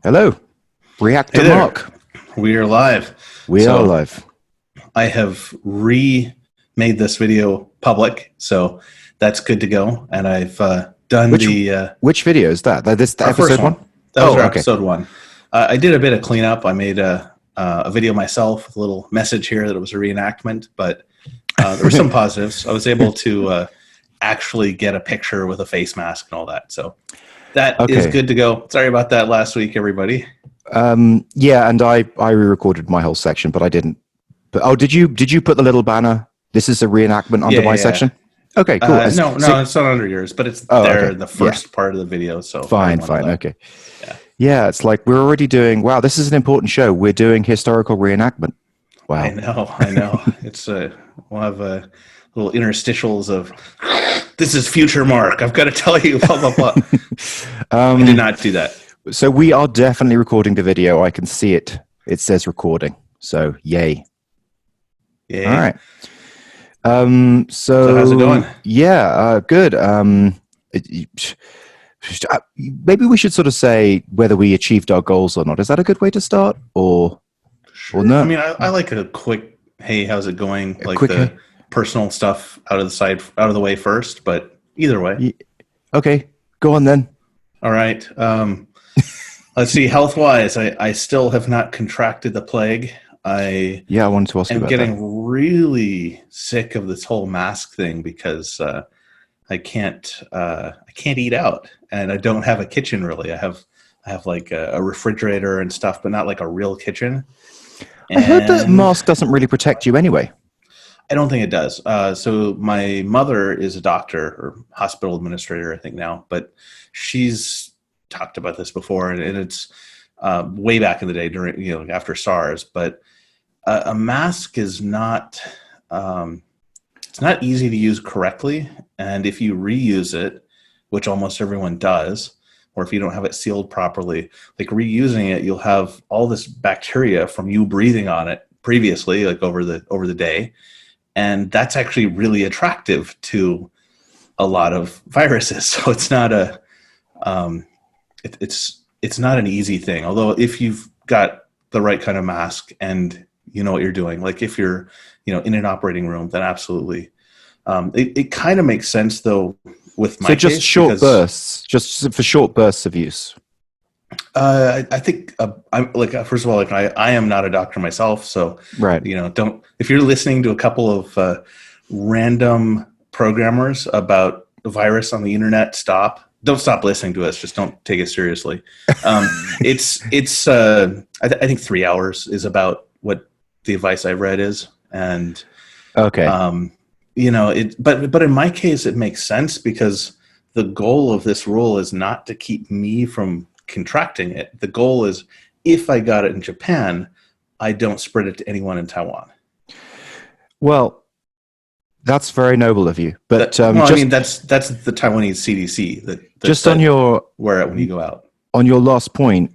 Hello, Reactor Hey there. Mark. We are live. We are So live. I have remade this video public, so that's good to go. And I've done Which the which video is that? The our first episode one. one? That was Oh, our okay. episode one. I did a bit of cleanup. I made a video myself with a little message here that it was a reenactment, but there were some positives. I was able to actually get a picture with a face mask and all that. So that is Okay. good to go. Sorry about that last week, everybody. Yeah, and I re-recorded my whole section, but I didn't. But did you put the little banner? This is a reenactment under my Yeah. section. Okay, cool. No, So, it's not under yours, but it's oh, there okay. in the Yeah, first part of the video. So I fine, didn't want to fine. let. Okay. Yeah, Yeah, it's like we're already doing. Wow, this is an important show. We're doing historical reenactment. I Wow. know, I know. It's we'll have little interstitials of this is future Mark. I've got to tell you, blah blah blah. I did not do that. So we are definitely recording the video. I can see it. It says recording. So yay. Yay. All right. So how's it going? Yeah, good. Maybe we should sort of say whether we achieved our goals or not. Is that a good way to start, or Sure. no? I mean, I like a quick, hey, how's it going? A Like quick the personal stuff out of the way first. But either way, okay, go on then. all right. Let's see. Health wise, I still have not contracted the plague. I wanted to ask you am about getting really sick of this whole mask thing because I can't eat out, and I don't have a kitchen really. I have like a refrigerator and stuff, but not like a real kitchen. that. I heard that And mask doesn't really protect you anyway. I don't think it does. So my mother is a doctor or hospital administrator, I think now, but she's talked about this before, and it's way back in the day during after SARS. But a mask is not it's not easy to use correctly, and if you reuse it, which almost everyone does, or if you don't have it sealed properly, like reusing it, you'll have all this bacteria from you breathing on it previously, like over the day, and that's actually really attractive to a lot of viruses. So it's not it's not an easy thing. Although if you've got the right kind of mask and you know what you're doing, like if you're in an operating room, then absolutely. It kind of makes sense though with my So just case, short because bursts, just for short bursts of use. I think I'm like first of all, like I am not a doctor myself, so Right. don't, if you're listening to a couple of random programmers about the virus on the internet, don't stop listening to us. Just don't take it seriously. It's I think 3 hours is about what the advice I read is, and Okay. but in my case it makes sense because the goal of this rule is not to keep me from contracting it. The goal is if I got it in Japan, I don't spread it to anyone in Taiwan. Well, that's very noble of you. But I mean that's the Taiwanese CDC that just on your wear it when you go out. on your last point,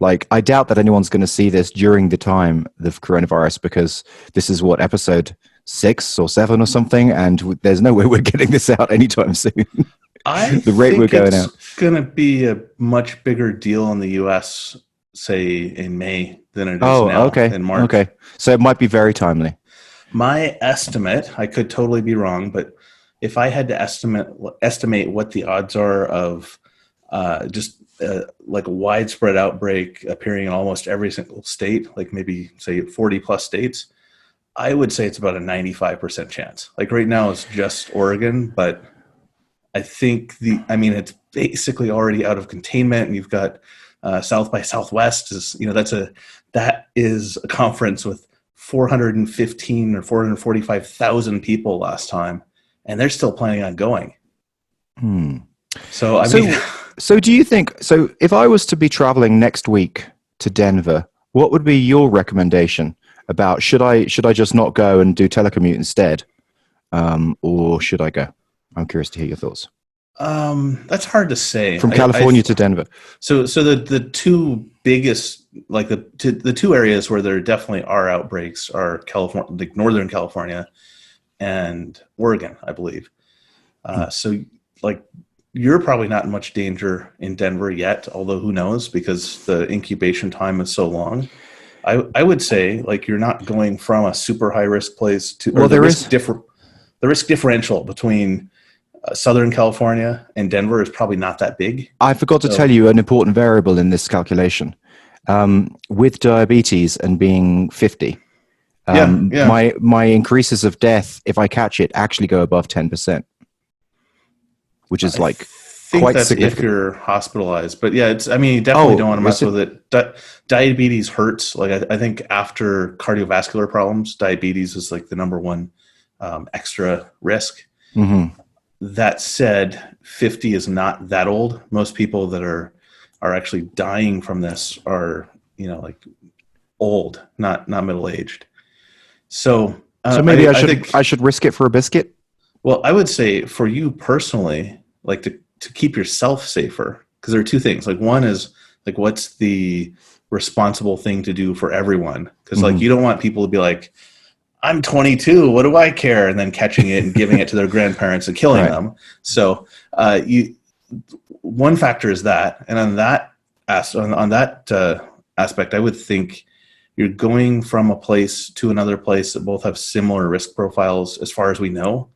like I doubt that anyone's going to see this during the time of coronavirus because this is what episode 6 or 7 or something, and there's no way we're getting this out anytime soon. The rate we're going out. It's going to be a much bigger deal in the U.S. say in May than it is now okay. in March. Okay, so it might be very timely. My estimate, I could totally be wrong, but if I had to estimate what the odds are of like a widespread outbreak appearing in almost every single state, like maybe say 40 plus states, I would say it's about a 95% chance. Like right now it's just Oregon, but I think it's basically already out of containment, and you've got South by Southwest that is a conference with 415 or 445,000 people last time, and they're still planning on going. So So do you think? So if I was to be traveling next week to Denver, what would be your recommendation about should I just not go and do telecommute instead, or should I go? I'm curious to hear your thoughts. That's hard to say. From California to Denver. So the two biggest, like the two areas where there definitely are outbreaks are California, like Northern California, and Oregon, I believe. So like you're probably not in much danger in Denver yet, although who knows, because the incubation time is so long. I would say, like, you're not going from a super high risk place to, or Well, there is. the risk differential between Southern California and Denver is probably not that big. I forgot to So, tell you an important variable in this calculation. With diabetes and being 50, yeah. my increases of death, if I catch it, actually go above 10%, which is I like think quite that's if significant. you're hospitalized. But yeah, you definitely don't Oh, want to is mess it? with it. Diabetes hurts. Like, I think after cardiovascular problems, diabetes is like the number one extra risk. Hmm. That said, 50 is not that old. Most people that are actually dying from this are, like, old, not middle aged. So So maybe I think, I should risk it for a biscuit. well, I would say for you personally, like, to keep yourself safer, because there are two things. Like, one is, like, what's the responsible thing to do for everyone? Because, like, Hmm. you don't want people to be like, I'm 22. What do I care? And then catching it and giving it to their grandparents and killing Right. them. So you one factor is that, and on that aspect, I would think you're going from a place to another place that both have similar risk profiles as far as we know.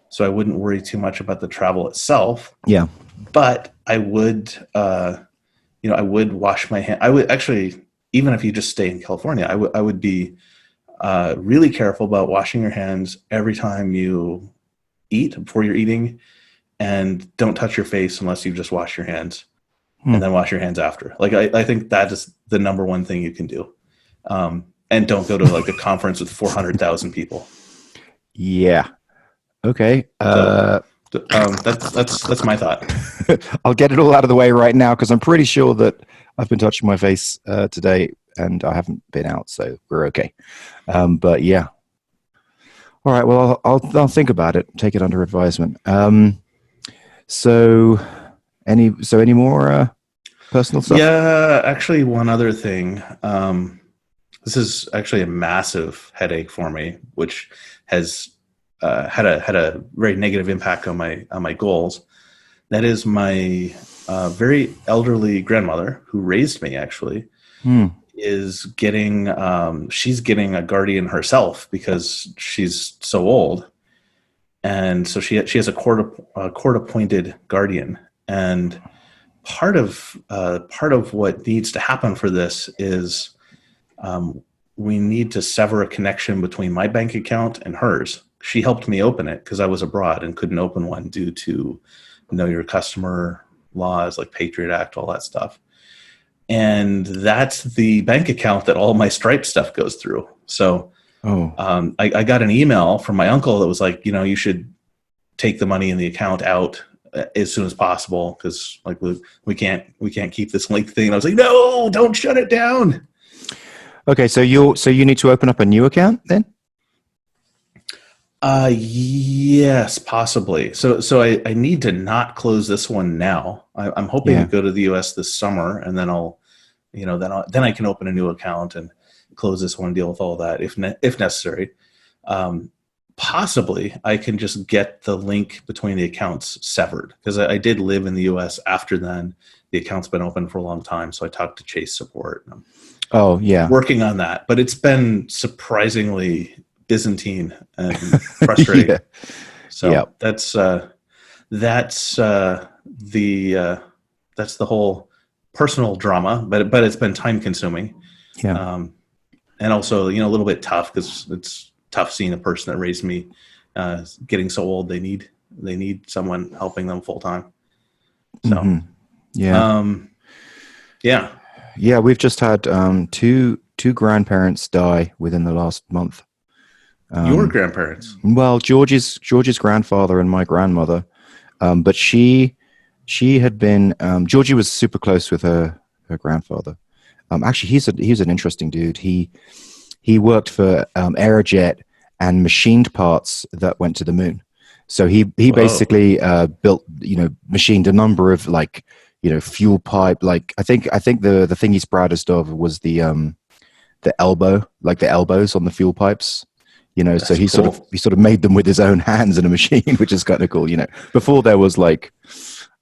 So I wouldn't worry too much about the travel itself, Yeah. but I would, I would wash my hand. I would actually, even if you just stay in California, I would be really careful about washing your hands every time you eat, before you're eating, and don't touch your face unless you've just washed your hands, Hmm. and then wash your hands after. Like, I think that is the number one thing you can do. And don't go to, like, a conference with 400,000 people. Yeah. Okay. So that's my thought. I'll get it all out of the way right now because I'm pretty sure that I've been touching my face today and I haven't been out, so we're okay. But yeah. All right. Well, I'll think about it. Take it under advisement. So any more personal stuff? Yeah, actually, one other thing. This is actually a massive headache for me, which has had a very negative impact on my goals. That is my very elderly grandmother, who raised me, actually, Hmm. is getting she's getting a guardian herself because she's so old, and so she has a court appointed guardian. And part of what needs to happen for this is, we need to sever a connection between my bank account and hers. She helped me open it because I was abroad and couldn't open one due to know your customer laws, like Patriot Act, all that stuff. And that's the bank account that all my Stripe stuff goes through. So Oh. I got an email from my uncle that was like, you should take the money in the account out as soon as possible, because, like, we can't keep this linked thing. And I was like, no, don't shut it down. Okay. So you need to open up a new account then? Yes, possibly. So I need to not close this one now. I'm hoping to Yeah. go to the US this summer, and then then I can open a new account and close this one, deal with all that if necessary. Possibly I can just get the link between the accounts severed, because I did live in the US after then. The account's been open for a long time, so I talked to Chase support. And I'm Oh, yeah. working on that, but it's been surprisingly Byzantine and frustrating. Yeah. So Yeah. that's the whole personal drama, but it's been time consuming, Yeah. and also, a little bit tough, because it's tough seeing a person that raised me getting so old. They need someone helping them full time. So Mhm. Yeah. Yeah. Yeah. We've just had two grandparents die within the last month. Your grandparents. Well, George's grandfather and my grandmother, but she had been Georgie was super close with her grandfather. Actually, he's an interesting dude. He worked for Aerojet and machined parts that went to the moon. So he Whoa. basically built, machined a number of, like, fuel pipe. Like I think the thing he's proudest of was the elbow, like the elbows on the fuel pipes. So he cool. sort of made them with his own hands in a machine, which is kind of cool. Before there was, like,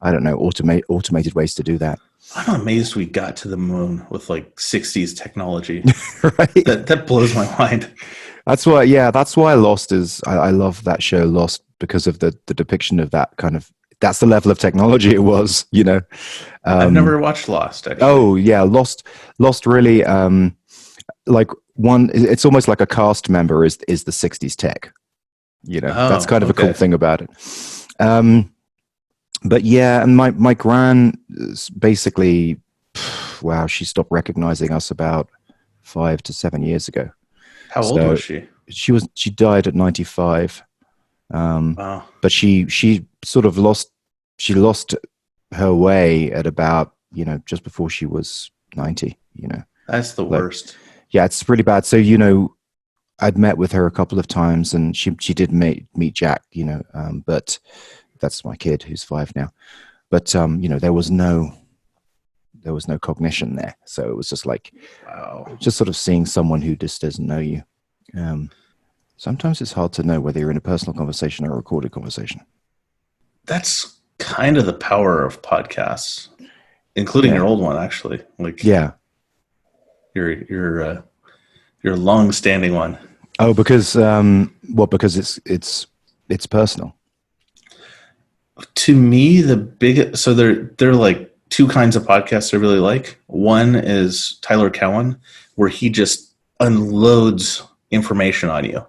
I don't know, automated ways to do that. I'm amazed we got to the moon with like 60s technology. Right? That blows my mind. That's why, Lost is, I love that show, Lost, because of the depiction of that kind of, that's the level of technology it was, you know. I've never watched Lost, actually. Oh, yeah, Lost really, like it's almost like a cast member is the 60s tech, you know. That's kind of a cool thing about it. But yeah, and my gran basically, wow, she stopped recognizing us about 5 to 7 years ago. How old was she? She died at 95. Wow. But she sort of lost her way at about, you know, just before she was 90, you know. That's the worst. Yeah, it's really bad. So, you know, I'd met with her a couple of times, and she did meet Jack, you know, but that's my kid who's 5 now. But you know, there was no cognition there, so it was just like, wow, just sort of seeing someone who just doesn't know you. Sometimes it's hard to know whether you're in a personal conversation or a recorded conversation. That's kind of the power of podcasts, including your old one, actually. Like, yeah, your long-standing one. Oh, because because it's personal. To me, so they're like two kinds of podcasts I really like. One is Tyler Cowen, where he just unloads information on you,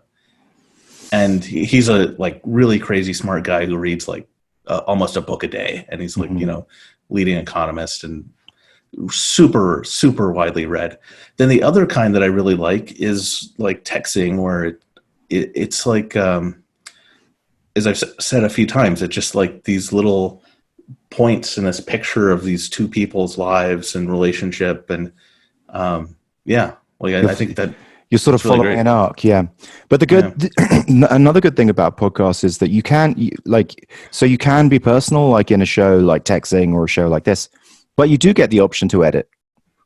and he's a like really crazy smart guy who reads like almost a book a day, and he's like you know, leading economist and super super widely read. Then the other kind that I really like is like texting, where it's like as I've said a few times, it's just like these little points in this picture of these two people's lives and relationship, and yeah, like I think that you're sort of following really an arc, yeah. But the good, another good thing about podcasts is that you can you can be personal, like in a show like texting or a show like this, but you do get the option to edit,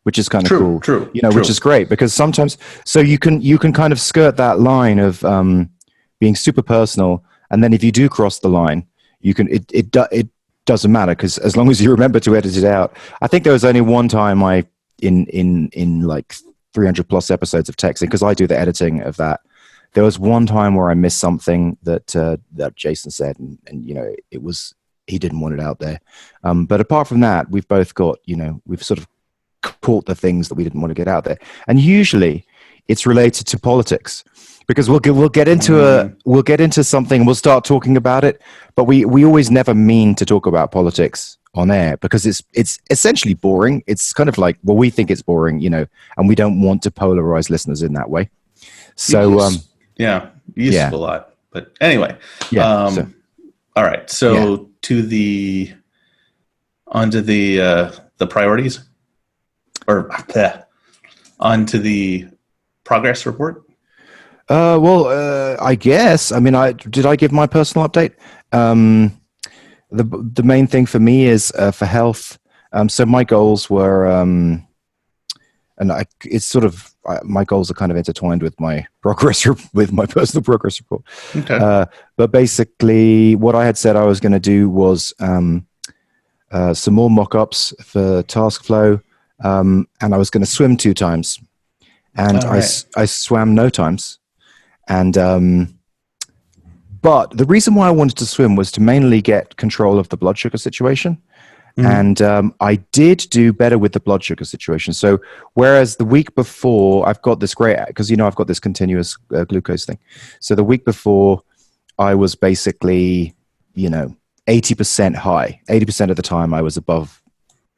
which is kind of cool. True, you know, which is great because sometimes, so you can kind of skirt that line of being super personal, and then if you do cross the line, you can it doesn't matter because as long as you remember to edit it out. I think there was only one time in like 300 plus episodes of texting, because I do the editing of that. There was one time where I missed something that Jason said, and you know, he didn't want it out there. But apart from that, we've both got, you know, we've sort of caught the things that we didn't want to get out there, and usually it's related to politics, because we'll get into something, we'll start talking about it, but we always never mean to talk about politics on air because it's essentially boring. It's kind of like, well, we think it's boring, you know, and we don't want to polarize listeners in that way. So a lot. But anyway, all right. So onto the priorities, or onto the progress report. I guess. I mean, did I give my personal update? The main thing for me is for health. So my goals were, it's sort of my goals are kind of intertwined with my with my personal progress report. Okay. But basically, what I had said I was going to do was some more mock-ups for Taskflow, and I was going to swim 2 times, and I swam no times. And but the reason why I wanted to swim was to mainly get control of the blood sugar situation. And I did do better with the blood sugar situation. So whereas the week before, I've got this great, because, you know, I've got this continuous glucose thing. So the week before, I was basically, you know, 80% high. 80% of the time I was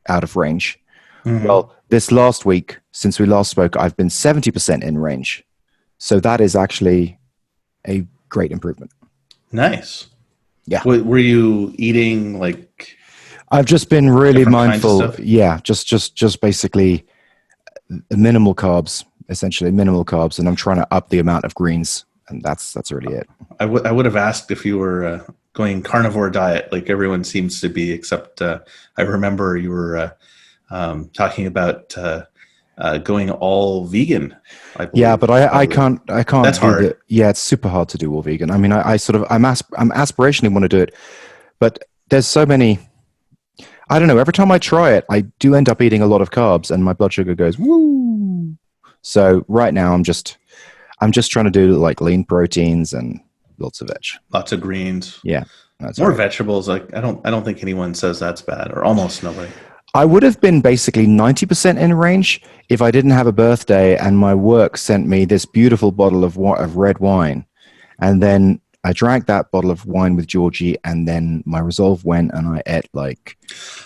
out of range. Well, this last week, since we last spoke, I've been 70% in range. So that is actually a great improvement. Nice. Yeah. Were you eating like? I've just been really mindful. Yeah, just basically minimal carbs, essentially minimal carbs, and I'm trying to up the amount of greens, and that's really it. I would have asked if you were going carnivore diet, like everyone seems to be, except I remember you were talking about going all vegan. Yeah, but I can't. That's hard. Yeah, it's super hard to do all vegan. I mean, I'm aspirationally want to do it, but there's so many I don't know. Every time I try it, I do end up eating a lot of carbs, and my blood sugar goes woo. So right now, I'm just trying to do like lean proteins and lots of veg. Lots of greens. Yeah, that's More right. vegetables. Like I don't think anyone says that's bad, or almost nobody. I would have been basically 90% in range if I didn't have a birthday and my work sent me this beautiful bottle of red wine. And then I drank that bottle of wine with Georgie, and then my resolve went and I ate like,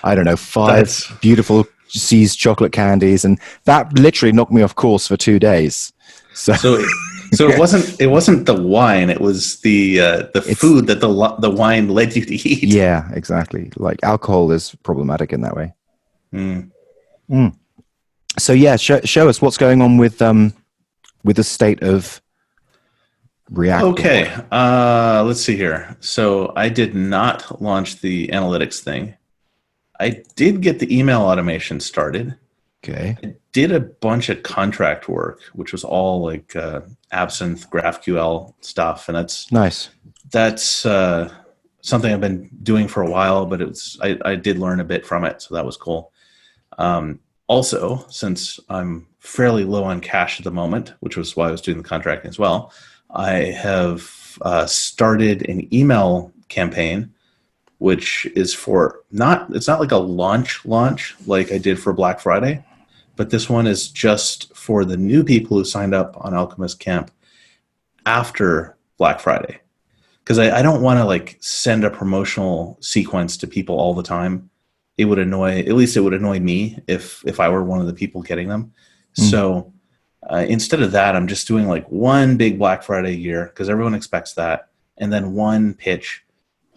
I don't know, That's five beautiful C's chocolate candies. And that literally knocked me off course for 2 days. So, so it wasn't the wine, it was the food that the wine led you to eat. yeah, exactly. Like alcohol is problematic in that way. Mm. Mm. So yeah, show us what's going on with the state of React. Okay, let's see here. So I did not launch the analytics thing. I did get the email automation started. Okay. I did a bunch of contract work, which was all like Absinthe, GraphQL stuff, and that's something I've been doing for a while. But I did learn a bit from it, so that was cool. Also, since I'm fairly low on cash at the moment, which was why I was doing the contracting as well, I have started an email campaign, which is for it's not like a launch like I did for Black Friday, but this one is just for the new people who signed up on Alchemist Camp after Black Friday. Because I don't want to like send a promotional sequence to people all the time. It would annoy me if I were one of the people getting them. So instead of that, I'm just doing like one big Black Friday a year because everyone expects that, and then one pitch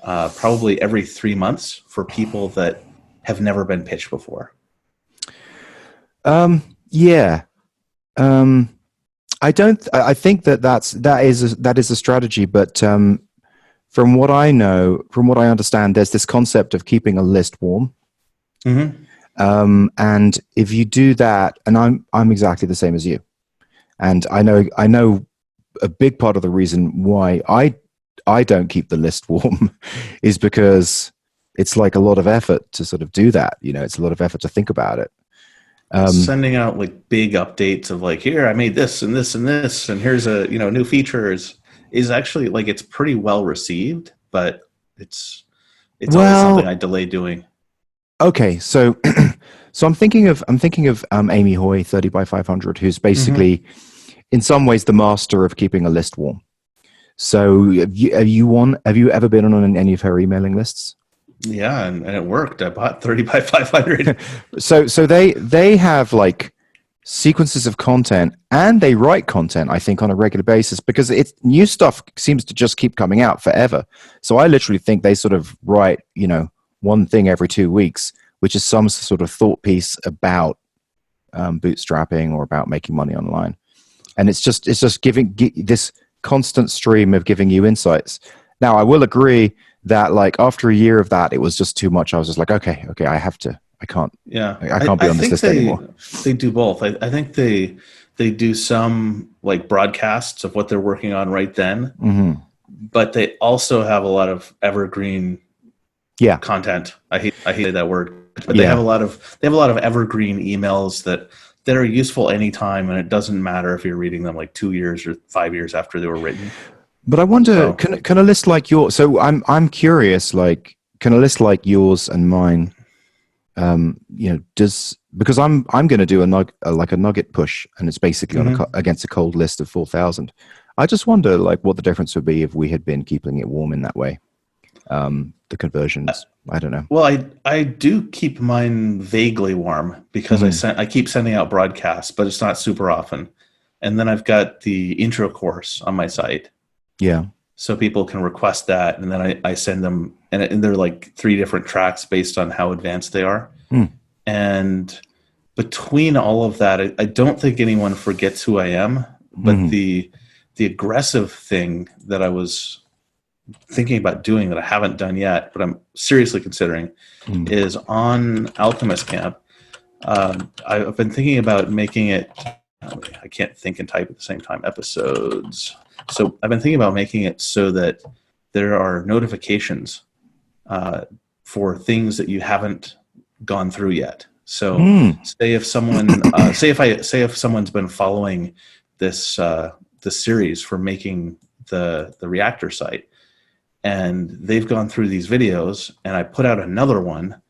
probably every 3 months for people that have never been pitched before. Yeah. I think that is a strategy, but from what I know, from what I understand, there's this concept of keeping a list warm. Mm-hmm. And if you do that, and I'm exactly the same as you, and I know a big part of the reason why I don't keep the list warm is because it's like a lot of effort to sort of do that. You know, it's a lot of effort to think about it. Sending out like big updates of like, here I made this and this and this, and here's a new features is actually like it's pretty well received, but it's always something I delay doing. Okay, so so I'm thinking of Amy Hoy 30 by 500, who's basically in some ways the master of keeping a list warm. So have you ever been on any of her emailing lists? Yeah, and it worked. I bought 30 by 500. So they have like sequences of content, and they write content, I think, on a regular basis, because new stuff seems to just keep coming out forever. So I literally think they sort of write, one thing every 2 weeks, which is some sort of thought piece about bootstrapping or about making money online. And it's just giving this constant stream of giving you insights. Now, I will agree that like after a year of that, it was just too much. I was just like, okay, I can't be on this list anymore. They do both. I think they do some like broadcasts of what they're working on right then, but they also have a lot of evergreen content. I hate that word, but they have a lot of evergreen emails that are useful anytime, and it doesn't matter if you're reading them like 2 years or 5 years after they were written. But I wonder, can a list like yours? So I'm curious, like, can a list like yours and mine, because I'm going to do a nugget push, and it's basically against a cold list of 4,000. I just wonder, like, what the difference would be if we had been keeping it warm in that way. The conversions, I don't know. Well, I do keep mine vaguely warm because I keep sending out broadcasts, but it's not super often. And then I've got the intro course on my site. Yeah. So people can request that, and then I send them, and they're like 3 different tracks based on how advanced they are. And between all of that, I don't think anyone forgets who I am. But the aggressive thing that I was thinking about doing that I haven't done yet, but I'm seriously considering, is on Alchemist Camp. I've been thinking about making it. I can't think and type at the same time. Episodes. So I've been thinking about making it so that there are notifications for things that you haven't gone through yet. So Mm. say if someone say if someone's been following this this series for making the reactor site, and they've gone through these videos, and I put out another one,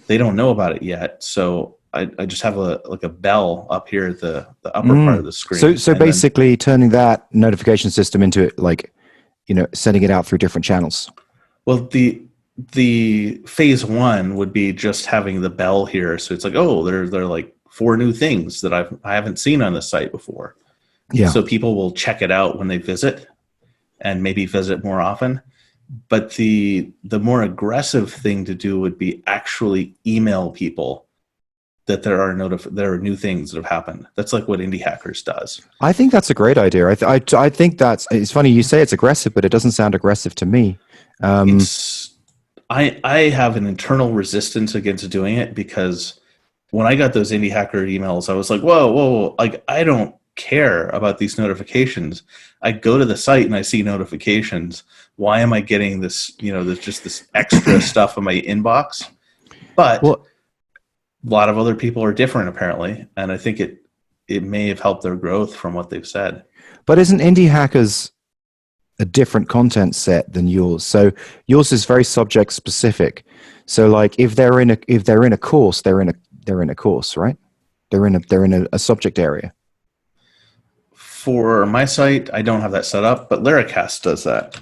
they don't know about it yet. So I just have a bell up here at the upper part of the screen. So and then basically turning that notification system into like, sending it out through different channels. Well, the phase one would be just having the bell here, so it's like, oh, there are like 4 new things that I haven't seen on the site before. Yeah. So people will check it out when they visit, and maybe visit more often. But the more aggressive thing to do would be actually email people that there are new things that have happened. That's like what Indie Hackers does. I think that's a great idea. I think it's funny you say it's aggressive, but it doesn't sound aggressive to me. I have an internal resistance against doing it, because when I got those Indie Hacker emails, I was like, whoa, like, I don't care about these notifications. I go to the site and I see notifications. Why am I getting this, this extra stuff in my inbox? But a lot of other people are different, apparently, and I think it may have helped their growth from what they've said. But isn't Indie Hackers a different content set than yours? So yours is very subject specific. So like if they're in a course, they're in a course, right? They're in a subject area. For my site, I don't have that set up, but Lyricast does that.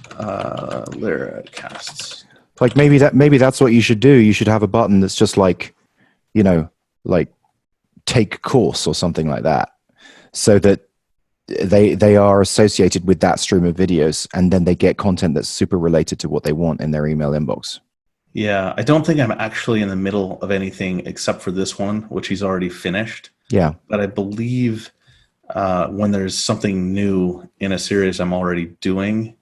Lyricasts. Like maybe that's what you should do. You should have a button that's just like, like take course or something like that, so that they are associated with that stream of videos, and then they get content that's super related to what they want in their email inbox. Yeah, I don't think I'm actually in the middle of anything except for this one, which he's already finished. Yeah. But I believe when there's something new in a series I'm already doing,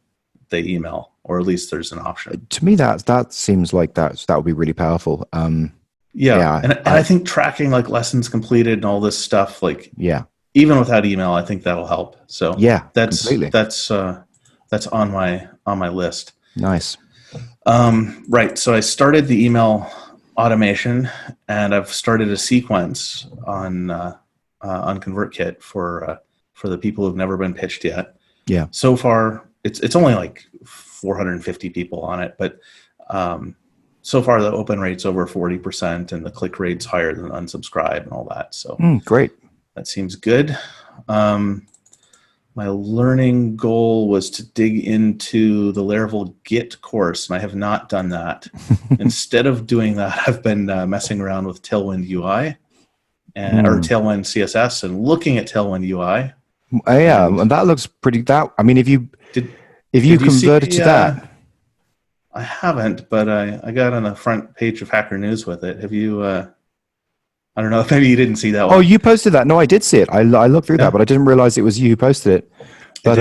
they email, or at least there's an option. To me, that seems like that would be really powerful. Yeah. And I think tracking like lessons completed and all this stuff, like, yeah, even without email, I think that'll help. So yeah, that's completely. that's on my list. Nice. Right. So I started the email automation, and I've started a sequence on ConvertKit for the people who've never been pitched yet. Yeah. So far, it's only like 450 people on it, but so far the open rate's over 40%, and the click rate's higher than unsubscribe and all that. So great. That seems good. My learning goal was to dig into the Laravel Git course, and I have not done that. Instead of doing that, I've been messing around with Tailwind UI or Tailwind CSS, and looking at Tailwind UI. Yeah, and that looks pretty. I mean, if you converted to that, I haven't, but I got on the front page of Hacker News with it. Have you? I don't know. Maybe you didn't see that one. Oh, you posted that? No, I did see it. I looked through that, but I didn't realize it was you who posted it. But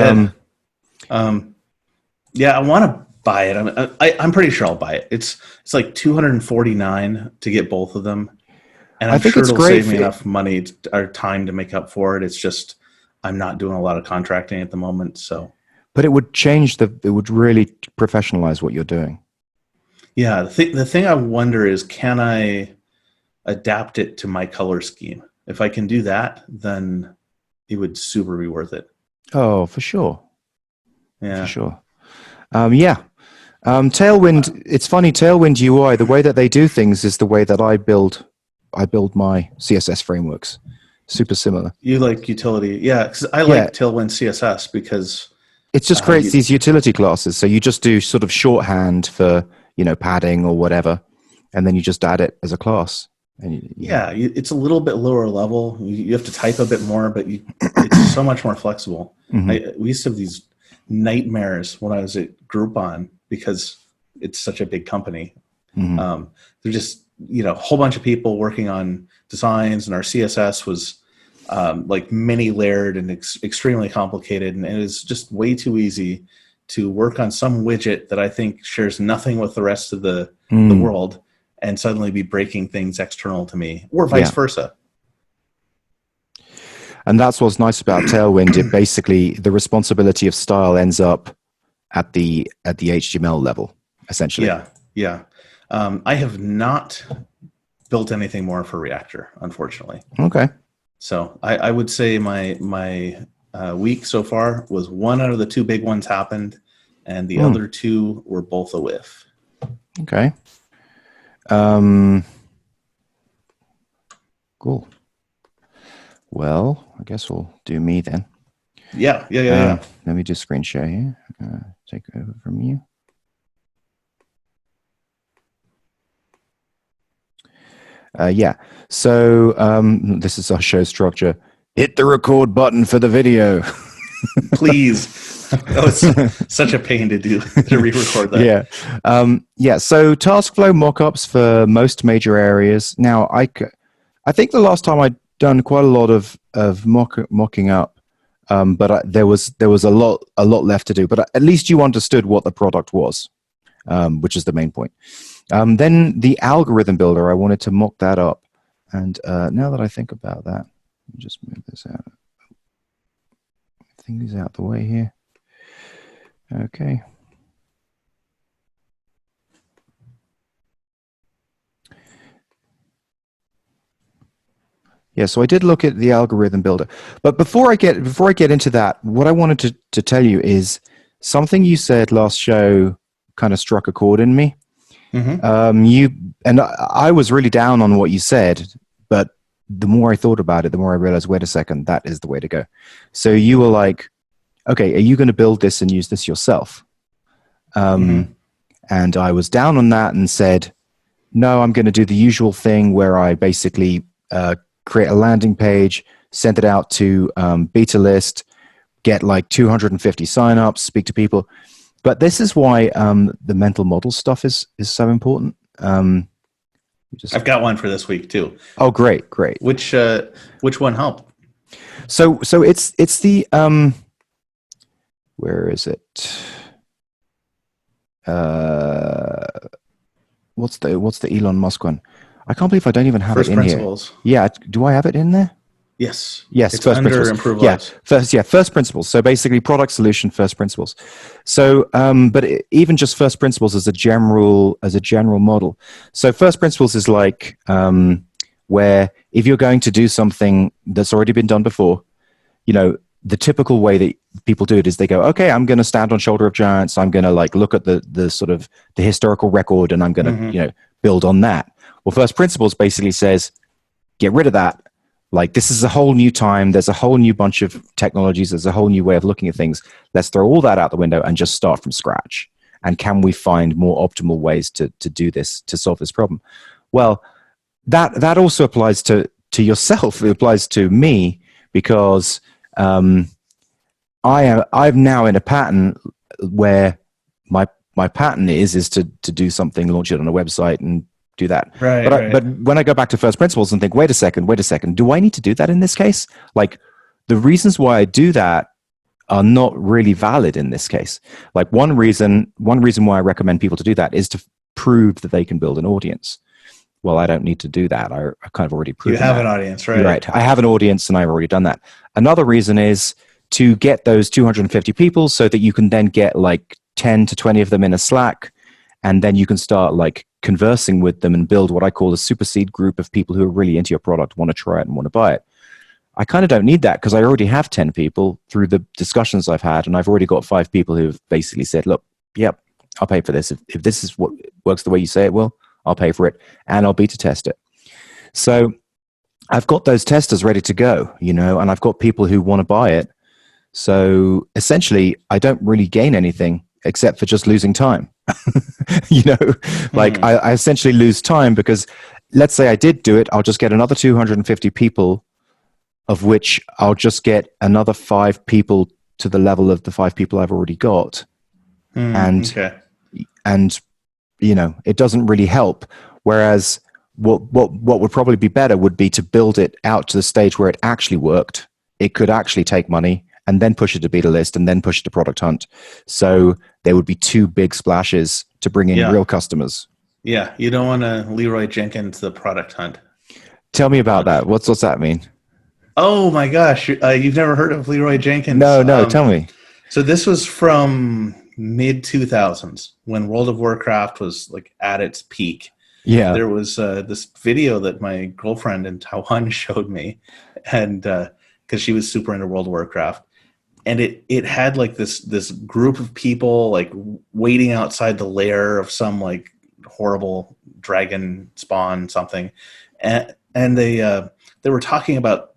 yeah, I want to buy it. I'm pretty sure I'll buy it. It's like $249 to get both of them, and I'm sure it'll save me enough money or time to make up for it. It's just I'm not doing a lot of contracting at the moment, so. But it would change it would really professionalize what you're doing. Yeah, the thing I wonder is, can I adapt it to my color scheme? If I can do that, then it would super be worth it. Oh, for sure. Yeah, for sure. Yeah. Tailwind. It's funny. Tailwind UI. The way that they do things is the way that I build my CSS frameworks. Super similar. You like utility, yeah? Because I like Tailwind CSS because it just creates these utility classes. So you just do sort of shorthand for padding or whatever, and then you just add it as a class. And it's a little bit lower level. You have to type a bit more, but it's so much more flexible. Mm-hmm. We used to have these nightmares when I was at Groupon because it's such a big company. Mm-hmm. They're just a whole bunch of people working on designs, and our CSS was like many layered and extremely complicated, and it was just way too easy to work on some widget that I think shares nothing with the rest of the world, and suddenly be breaking things external to me, or vice versa. And that's what's nice about Tailwind. It basically, the responsibility of style ends up at the HTML level, essentially. Yeah. I have not built anything more for Reactor, unfortunately. Okay. So I would say my week so far was one out of the two big ones happened, and the other two were both a whiff. Okay. Cool. Well, I guess we'll do me then. Yeah. Let me just screen share here. Take over from you. So this is our show structure. Hit the record button for the video. Please. That was such a pain to do, to re-record that. So Taskflow mockups for most major areas. Now, I think the last time I'd done quite a lot of mocking up, but there was a lot left to do. But at least you understood what the product was, which is the main point. Then the algorithm builder, I wanted to mock that up. And now that I think about that, let me just move this out. I think he's out the way here. Okay. Yeah, so I did look at the algorithm builder. But before I get into that, what I wanted to tell you is something you said last show kind of struck a chord in me. I was really down on what you said, but the more I thought about it, the more I realized, wait a second, that is the way to go. So you were like, okay, are you going to build this and use this yourself? And I was down on that and said, no, I'm going to do the usual thing where I basically create a landing page, send it out to beta list, get like 250 signups, speak to people. But this is why the mental model stuff is so important. I've got one for this week too. Oh, great. Which one helped? So it's the where is it? What's the Elon Musk one? I can't believe I don't even have First it in principles. Here. Yeah, do I have it in there? Yes. It's first under principles. Improve Lives. First principles. So basically, product solution, first principles. So, but even just first principles as a general model. So first principles is like where if you're going to do something that's already been done before, the typical way that people do it is they go, okay, I'm going to stand on shoulder of giants. I'm going to like look at the sort of the historical record, and I'm going to build on that. Well, first principles basically says, get rid of that. Like, this is a whole new time. There's a whole new bunch of technologies. There's a whole new way of looking at things. Let's throw all that out the window and just start from scratch. And can we find more optimal ways to do this, to solve this problem? Well, that also applies to yourself. It applies to me because I'm now in a pattern where my pattern is to do something, launch it on a website and do that. But when I go back to first principles and think, wait a second, do I need to do that in this case? Like, the reasons why I do that are not really valid in this case. Like, one reason why I recommend people to do that is to prove that they can build an audience. Well, I don't need to do that. I kind of already proved that. You have an audience, right? Right. I have an audience and I've already done that. Another reason is to get those 250 people so that you can then get like 10 to 20 of them in a Slack, and then you can start like conversing with them and build what I call a super seed group of people who are really into your product, want to try it and want to buy it. I kind of don't need that because I already have 10 people through the discussions I've had, and I've already got 5 people who've basically said, look, yep, I'll pay for this. If this is what works the way you say it will, I'll pay for it, and I'll beta test it. So I've got those testers ready to go, and I've got people who want to buy it. So essentially, I don't really gain anything except for just losing time. I essentially lose time because let's say I did do it, I'll just get another 250 people, of which I'll just get another 5 people to the level of the 5 people I've already got. And it doesn't really help. Whereas what would probably be better would be to build it out to the stage where it actually worked. It could actually take money, and then push it to beta list, and then push it to product hunt. So there would be 2 big splashes to bring in real customers. Yeah, you don't want to Leroy Jenkins the product hunt. Tell me about that. What's that mean? Oh my gosh, you've never heard of Leroy Jenkins? No, tell me. So this was from mid 2000s when World of Warcraft was like at its peak. Yeah. there was this video that my girlfriend in Taiwan showed me, and because she was super into World of Warcraft, and it had like this group of people like waiting outside the lair of some like horrible dragon spawn something, and they were talking about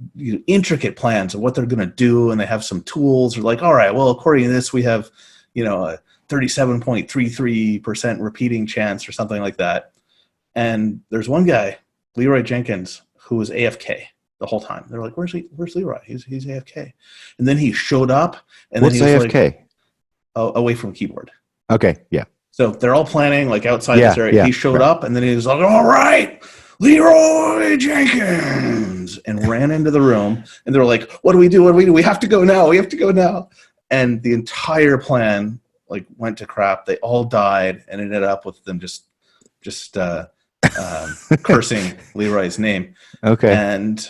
intricate plans of what they're going to do, and they have some tools. Or like, all right, well, according to this, we have a 37.33% repeating chance or something like that. And there's one guy, Leroy Jenkins, who was AFK the whole time. They're like, where's Leroy? He's AFK. And then he showed up, and What's then he was AFK? like, away from keyboard. Okay, yeah. So they're all planning like outside Yeah, this area. yeah, He showed right. up, and then he was like, all right, Leroy Jenkins, and ran into the room. And they were like, what do we do? What do we do? We have to go now. We have to go now. And the entire plan like went to crap. They all died, and ended up with them just cursing Leroy's name. Okay. And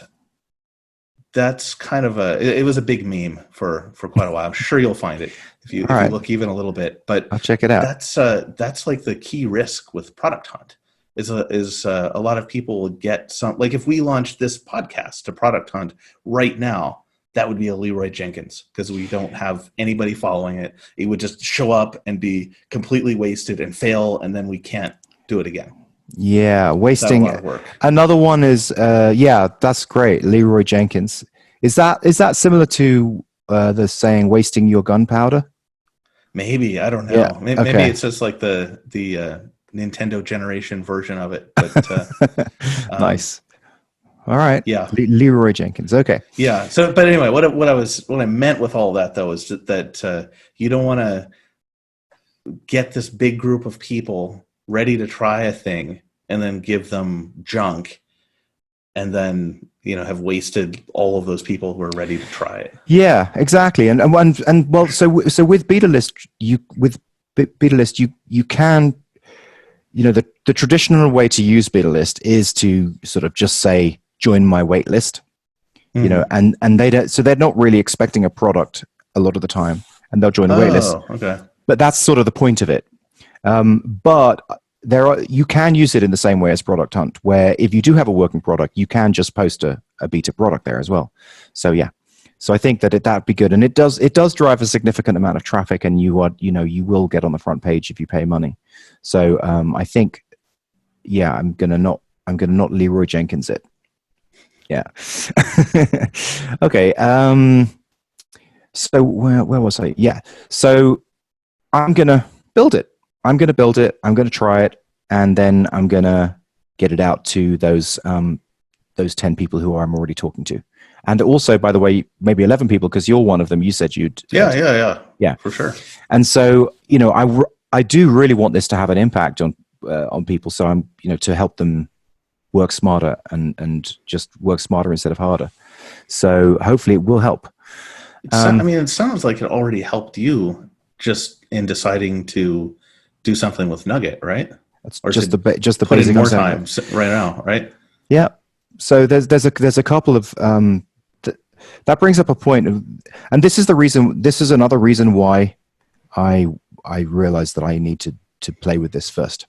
that's kind of it was a big meme for quite a while. I'm sure you'll find it if you look even a little bit. But I'll check it out. That's like the key risk with Product Hunt is a lot of people would get some, like if we launched this podcast to Product Hunt right now, that would be a Leroy Jenkins, because we don't have anybody following it. It would just show up and be completely wasted and fail, and then we can't do it again. Yeah, wasting. That's a lot of work. Another one is, that's great. Leroy Jenkins. Is that similar to the saying "wasting your gunpowder"? Maybe, I don't know. Yeah, Maybe okay. it's just like the Nintendo generation version of it. But nice. All right. Yeah, Leroy Jenkins. Okay. Yeah. So, but anyway, what I meant with all that though is that you don't want to get this big group of people ready to try a thing and then give them junk, and then have wasted all of those people who are ready to try it. Yeah, exactly. And well, so with beta list, you can, the traditional way to use beta list is to sort of just say join my wait list, and they don't, so they're not really expecting a product a lot of the time, and they'll join the wait list. Okay. But that's sort of the point of it. But you can use it in the same way as Product Hunt, where if you do have a working product, you can just post a beta product there as well. So yeah, so I think that'd be good, and it does drive a significant amount of traffic, and you will get on the front page if you pay money. So I think, yeah, I'm gonna not Leroy Jenkins it. Yeah. Okay. So where was I? Yeah. So I'm gonna build it. I'm going to try it, and then I'm going to get it out to those 10 people who I'm already talking to. And also, by the way, maybe 11 people, because you're one of them. You said you'd. Yeah, for sure. And so, I do really want this to have an impact on people. So I'm, to help them work smarter and just work smarter instead of harder. So hopefully it will help. It sounds like it already helped you just in deciding to do something with Nugget, right? That's or just the put basic in more time right now, right? Yeah. So there's a couple of that brings up a point, and this is another reason why I realized that I need to play with this first,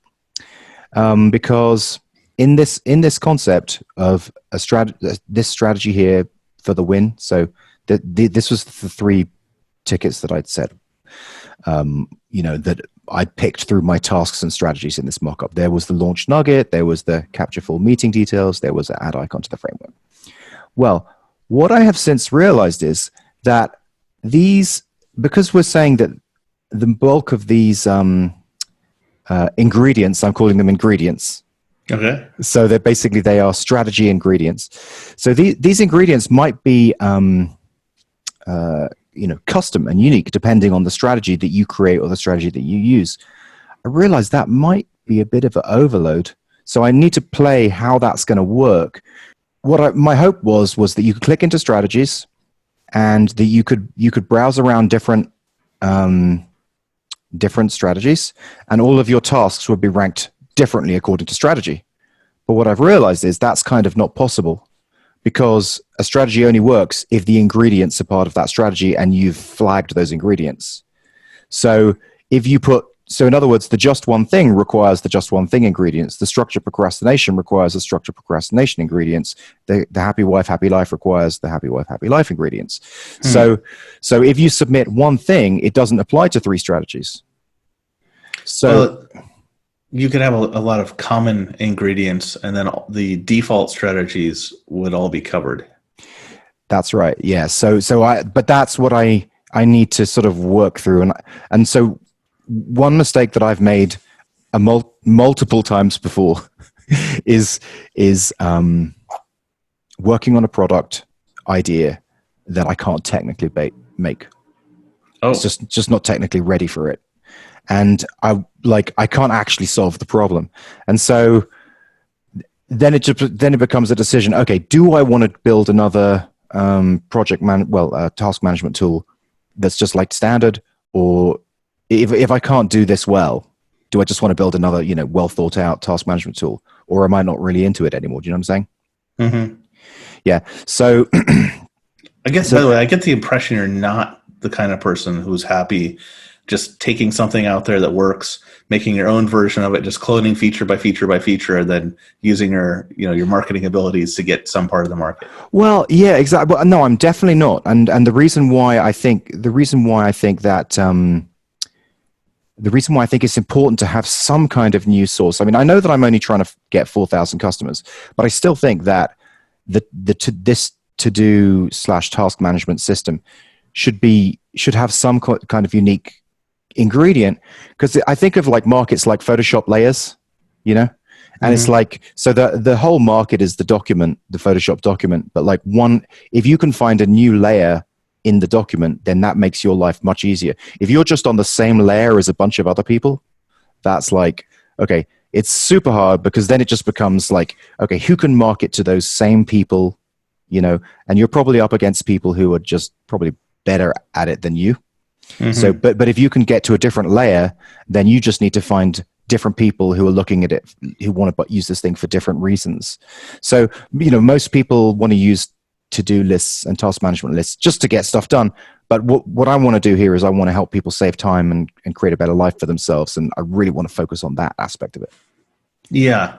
because in this concept of this strategy here for the win. So this was the 3 tickets that I'd said, that I picked through my tasks and strategies in this mock-up. There was the launch nugget, there was the capture full meeting details, there was the add icon to the framework. Well, what I have since realized is that because we're saying that the bulk of these ingredients, I'm calling them ingredients. Okay. So they are strategy ingredients. So these ingredients might be custom and unique depending on the strategy that you create or the strategy that you use. I realize that might be a bit of an overload. So I need to play how that's going to work. My hope was that you could click into strategies, and that you could browse around different strategies, and all of your tasks would be ranked differently according to strategy. But what I've realized is that's kind of not possible, because a strategy only works if the ingredients are part of that strategy and you've flagged those ingredients. So if you put so in other words, the just one thing requires the just one thing ingredients. The structure procrastination requires the structure procrastination ingredients. The happy wife, happy life requires the happy wife, happy life ingredients. So if you submit one thing, it doesn't apply to 3 strategies. So you could have a lot of common ingredients, and then the default strategies would all be covered. That's right. Yeah. But that's what I need to sort of work through. And so one mistake that I've made multiple times before is working on a product idea that I can't technically make. Oh, it's just not technically ready for it. And I can't actually solve the problem. And so then it becomes a decision. Okay, do I want to build another task management tool that's just like standard, or if I can't do this well, do I just want to build another, well thought out task management tool, or am I not really into it anymore? Do you know what I'm saying? Mm-hmm. Yeah. So I guess, by the way, I get the impression you're not the kind of person who's happy just taking something out there that works, making your own version of it, just cloning feature by feature by feature, and then using your marketing abilities to get some part of the market. Well, yeah, exactly. Well, no, I'm definitely not. And the reason why I think it's important to have some kind of news source. I mean, I know that I'm only trying to get 4,000 customers, but I still think that this to-do/task management system should have some kind of unique ingredient, because I think of like markets like Photoshop layers, and it's like, so the whole market is the document, the Photoshop document, but like if you can find a new layer in the document, then that makes your life much easier. If you're just on the same layer as a bunch of other people, that's like, okay, it's super hard, because then it just becomes like, okay, who can market to those same people, and you're probably up against people who are just probably better at it than you. So, but if you can get to a different layer, then you just need to find different people who are looking at it, who want to use this thing for different reasons. So, most people want to use to-do lists and task management lists just to get stuff done. But what I want to do here is I want to help people save time and create a better life for themselves. And I really want to focus on that aspect of it. Yeah.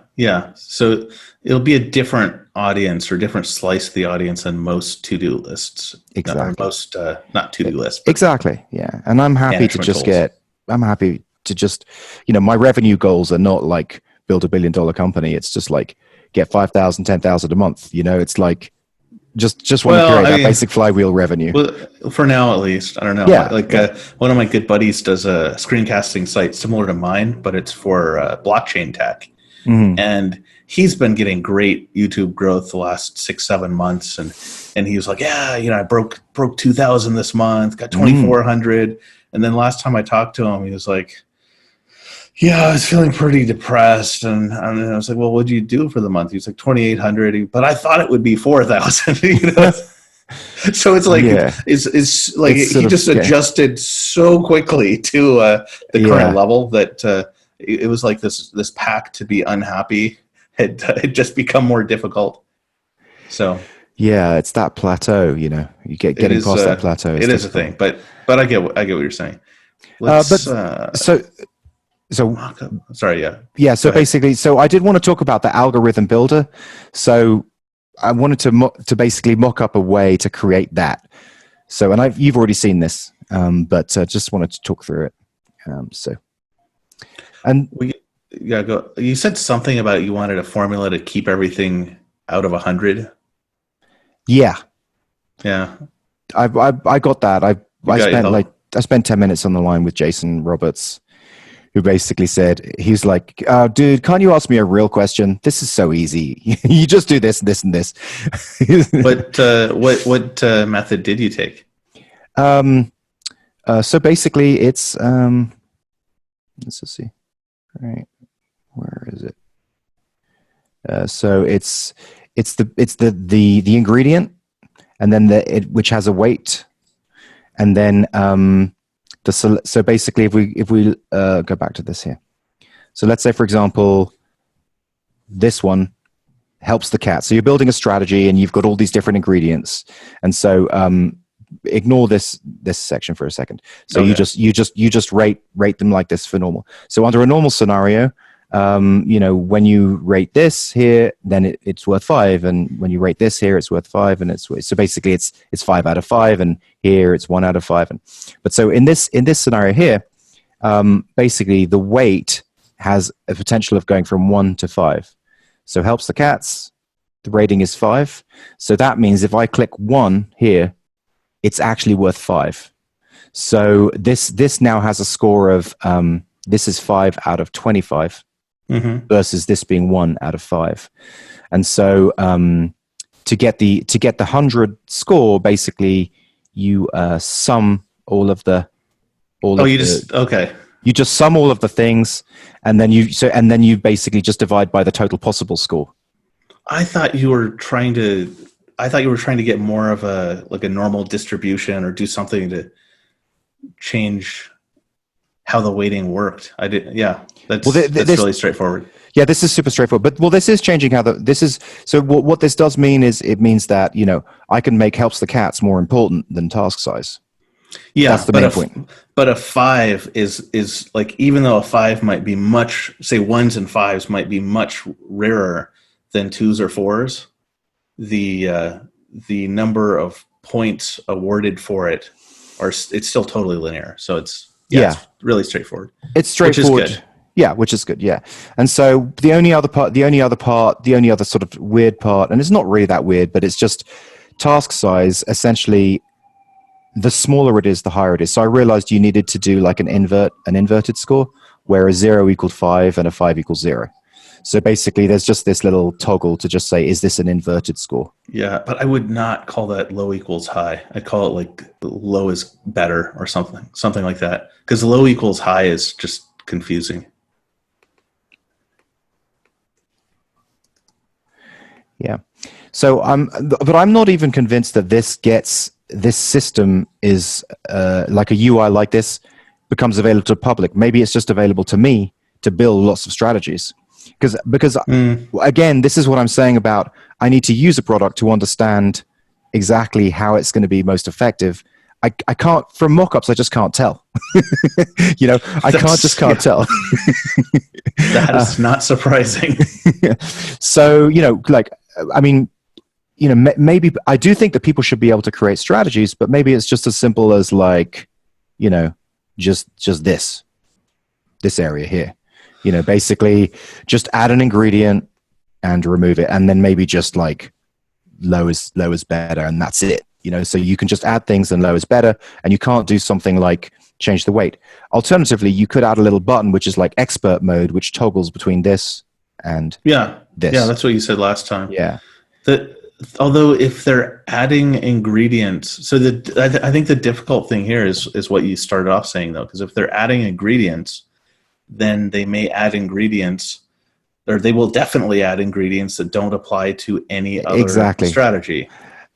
So it'll be a different audience or different slice of the audience than most to-do lists. Exactly. Or most, not to-do lists. Exactly. Yeah. And I'm happy to just my revenue goals are not like build $1 billion company. It's just like get 5,000, 10,000 a month. It's like, just want to create that basic flywheel revenue. Well, for now, at least. I don't know. Yeah, one of my good buddies does a screencasting site similar to mine, but it's for blockchain tech. And he's been getting great YouTube growth the last 6-7 months. And he was like, I broke 2,000 this month, got 2,400. And then last time I talked to him, he was like, I was feeling pretty depressed. And I was like, well, what did you do for the month? He was like 2,800, but I thought it would be 4,000. So it's like, it's like he just adjusted so quickly to the current level that it was like this pack to be unhappy had just become more difficult. So yeah, it's that plateau. You getting past that plateau. It is a thing, but I get what you're saying. Sorry, yeah. So basically, I did want to talk about the algorithm builder. So I wanted to basically mock up a way to create that. So, and you've already seen this, but just wanted to talk through it. Go. You said something about you wanted a formula to keep everything out of 100. Yeah. I got that. I spent 10 minutes on the line with Jason Roberts, who basically said, he's like, dude, can't you ask me a real question? This is so easy. You just do this, this, and this. What method did you take? So basically it's, let's just see. All right. Where is it? So it's the ingredient, and then which has a weight, and then so basically if we go back to this here, so let's say for example this one helps the cat. So you're building a strategy and you've got all these different ingredients, and so ignore this section for a second. So Okay. you just rate them like this for normal. So under a normal scenario, when you rate this here, then it's worth 5, and when you rate this here, it's worth 5, and so basically it's 5 out of 5, and here it's 1 out of 5. But so in this scenario here, basically the weight has a potential of going from 1 to 5. So helps the cats, the rating is 5. So that means if I click 1 here, it's actually worth 5. So this now has a score of this is 5 out of 25 versus this being 1 out of 5. And so to get the 100 score, basically you sum all of the okay. You just sum all of the things, and then you basically just divide by the total possible score. I thought you were trying to get more of a normal distribution, or do something to change how the weighting worked. I did. Yeah, that's really straightforward. Yeah, this is super straightforward. But this is changing how what this does mean is it means that I can make helps the cats more important than task size. Yeah, that's the main point. But a 5 is like, even though a 5 might be much, say 1s and 5s might be much rarer than 2s or 4s, the number of points awarded for it it's still totally linear. So it's really straightforward. It's straightforward. Which is good. Yeah, which is good. Yeah. And so the only other sort of weird part, and it's not really that weird, but it's just task size. Essentially, the smaller it is, the higher it is. So I realized you needed to do like an inverted score, where a 0 equaled 5 and a 5 equals 0. So basically, there's just this little toggle to just say, is this an inverted score? Yeah, but I would not call that low equals high. I'd call it like low is better or something like that. Because low equals high is just confusing. Yeah. So but I'm not even convinced that this system is like a UI like this becomes available to the public. Maybe it's just available to me to build lots of strategies. Because again, this is what I'm saying about I need to use a product to understand exactly how it's going to be most effective. I can't, from mock-ups, I just can't tell. I can't tell. That is not surprising. So, maybe I do think that people should be able to create strategies, but maybe it's just as simple as just this area here. Basically just add an ingredient and remove it, and then maybe just like low is better, and that's it. So you can just add things and low is better, and you can't do something like change the weight. Alternatively, you could add a little button which is like expert mode, which toggles between this and this. Yeah, that's what you said last time. Yeah. Although if they're adding ingredients, so I think the difficult thing here is what you started off saying, though, because if they're adding ingredients, then they may add ingredients, or they will definitely add ingredients that don't apply to any other strategy.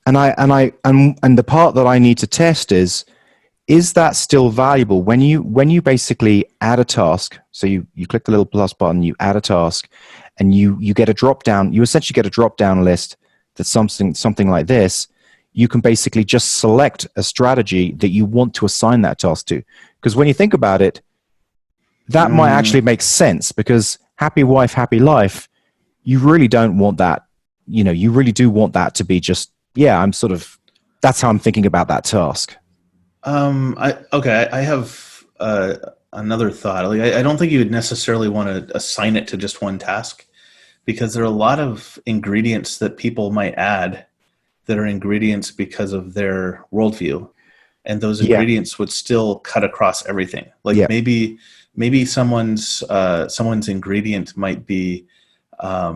And the part that I need to test is that still valuable when you basically add a task? So you click the little plus button, you add a task, and you get a drop down. You essentially get a drop down list that's something like this. You can basically just select a strategy that you want to assign that task to. Because when you think about it, that might actually make sense, because happy wife, happy life, you really don't want that. You really do want that to be just, that's how I'm thinking about that task. I have another thought. I don't think you would necessarily want to assign it to just one task, because there are a lot of ingredients that people might add that are ingredients because of their worldview. And those ingredients would still cut across everything. Maybe someone's ingredient might be, I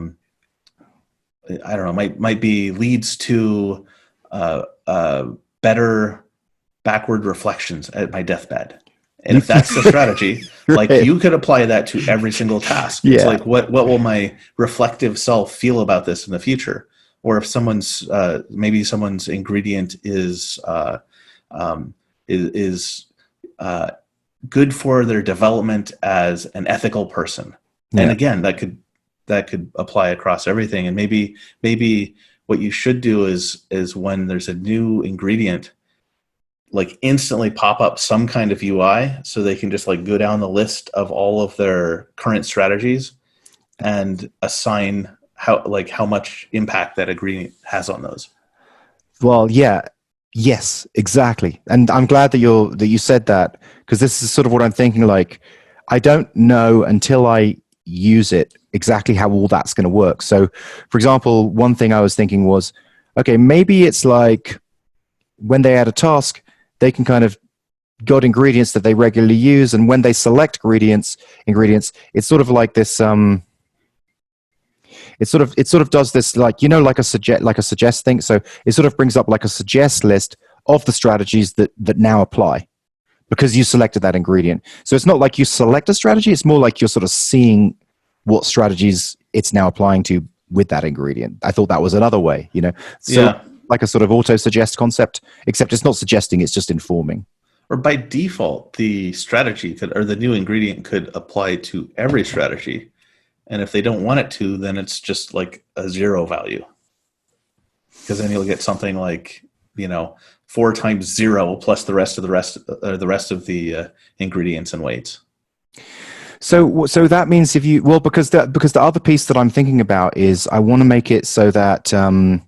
don't know, might be leads to better backward reflections at my deathbed. And if that's the strategy, right, you could apply that to every single task. It's like, what will my reflective self feel about this in the future? Or if maybe someone's ingredient is good for their development as an ethical person. And again, that could apply across everything. And maybe what you should do is when there's a new ingredient, like instantly pop up some kind of UI so they can just like go down the list of all of their current strategies and assign how much impact that ingredient has on those. Well, yeah, yes, exactly. And I'm glad that you said that, because this is sort of what I'm thinking. Like, I don't know until I use it exactly how all that's going to work. So, for example, one thing I was thinking was, okay, maybe it's like when they add a task, they can kind of got ingredients that they regularly use, and when they select ingredients, it's sort of like this. It sort of does this, like, like a suggest thing. So it sort of brings up like a suggest list of the strategies that now apply because you selected that ingredient. So it's not like you select a strategy, it's more like you're sort of seeing what strategies it's now applying to with that ingredient. I thought that was another way, so Yeah. like a sort of auto suggest concept, except it's not suggesting, it's just informing. Or by default, the strategy or the new ingredient could apply to every strategy. And if they don't want it to, then it's just like a 0 value. Because then you'll get something like, 4 times 0 plus the rest of the ingredients and weights. So that means because the other piece that I'm thinking about is I want to make it so that I'm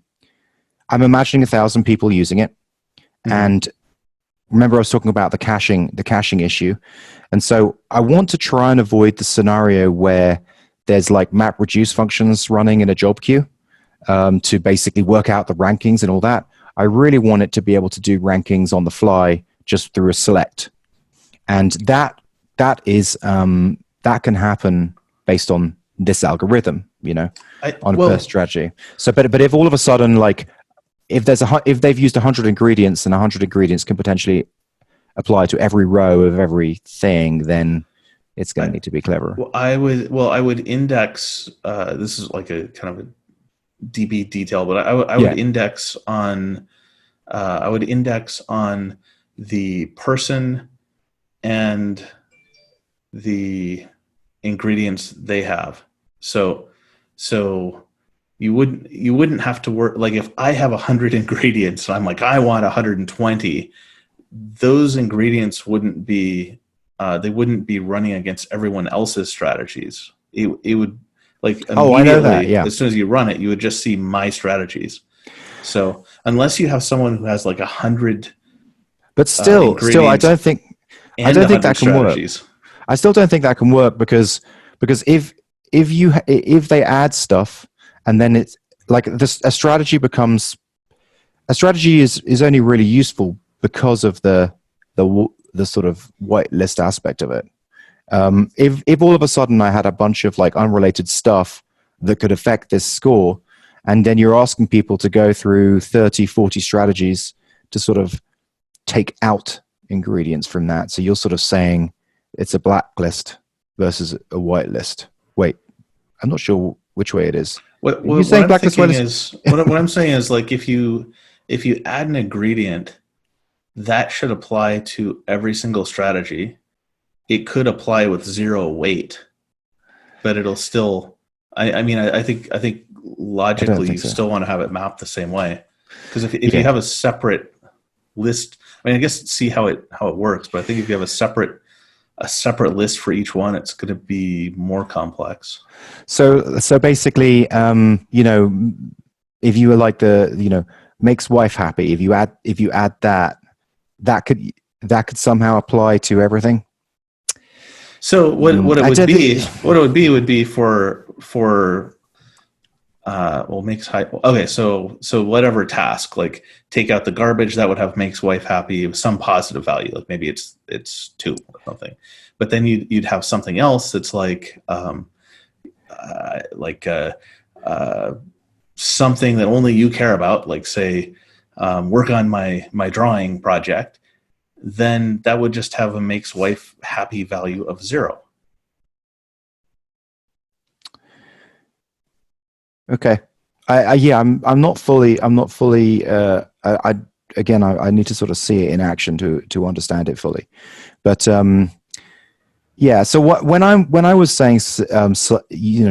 imagining 1,000 people using it, and remember I was talking about the caching issue, and so I want to try and avoid the scenario where there's like map reduce functions running in a job queue to basically work out the rankings and all that. I really want it to be able to do rankings on the fly just through a select, and that can happen based on this algorithm, on a per strategy. So, but if all of a sudden, like, if they've used 100 ingredients and 100 ingredients can potentially apply to every row of everything, then it's going to need to be clever. Well, I would index. This is like a kind of a DB detail, but I would index on. I would index on the person and the ingredients they have. So you wouldn't have to work, like if I have 100 ingredients and I'm like, I want 120, those ingredients wouldn't be running against everyone else's strategies. It would, like, immediately, I know that, yeah. As soon as you run it, you would just see my strategies. So unless you have someone who has like 100, but still I don't think that can work. I still don't think that can work because if they add stuff and then it's like this, a strategy is only really useful because of the sort of whitelist aspect of it. If all of a sudden I had a bunch of like unrelated stuff that could affect this score, and then you're asking people to go through 30, 40 strategies to sort of take out ingredients from that. So you're sort of saying it's a blacklist versus a whitelist. Wait, I'm not sure which way it is. What I'm saying is, like, if you add an ingredient, that should apply to every single strategy. It could apply with 0 weight, but it'll still. I think logically you still want to have it mapped the same way, because if you have a separate list, I guess see how it works. But I think if you have a separate list for each one, it's going to be more complex. So basically, if you were like makes wife happy, if you add that could somehow apply to everything. So what it would be for makes high. Okay, so whatever task, like take out the garbage, that would have makes wife happy with some positive value, like maybe it's 2 or something. But then you'd have something else that's like something that only you care about, like say work on my drawing project. Then that would just have a makes wife happy value of 0. Okay. I'm not fully. I need to sort of see it in action to understand it fully. But so when I was saying,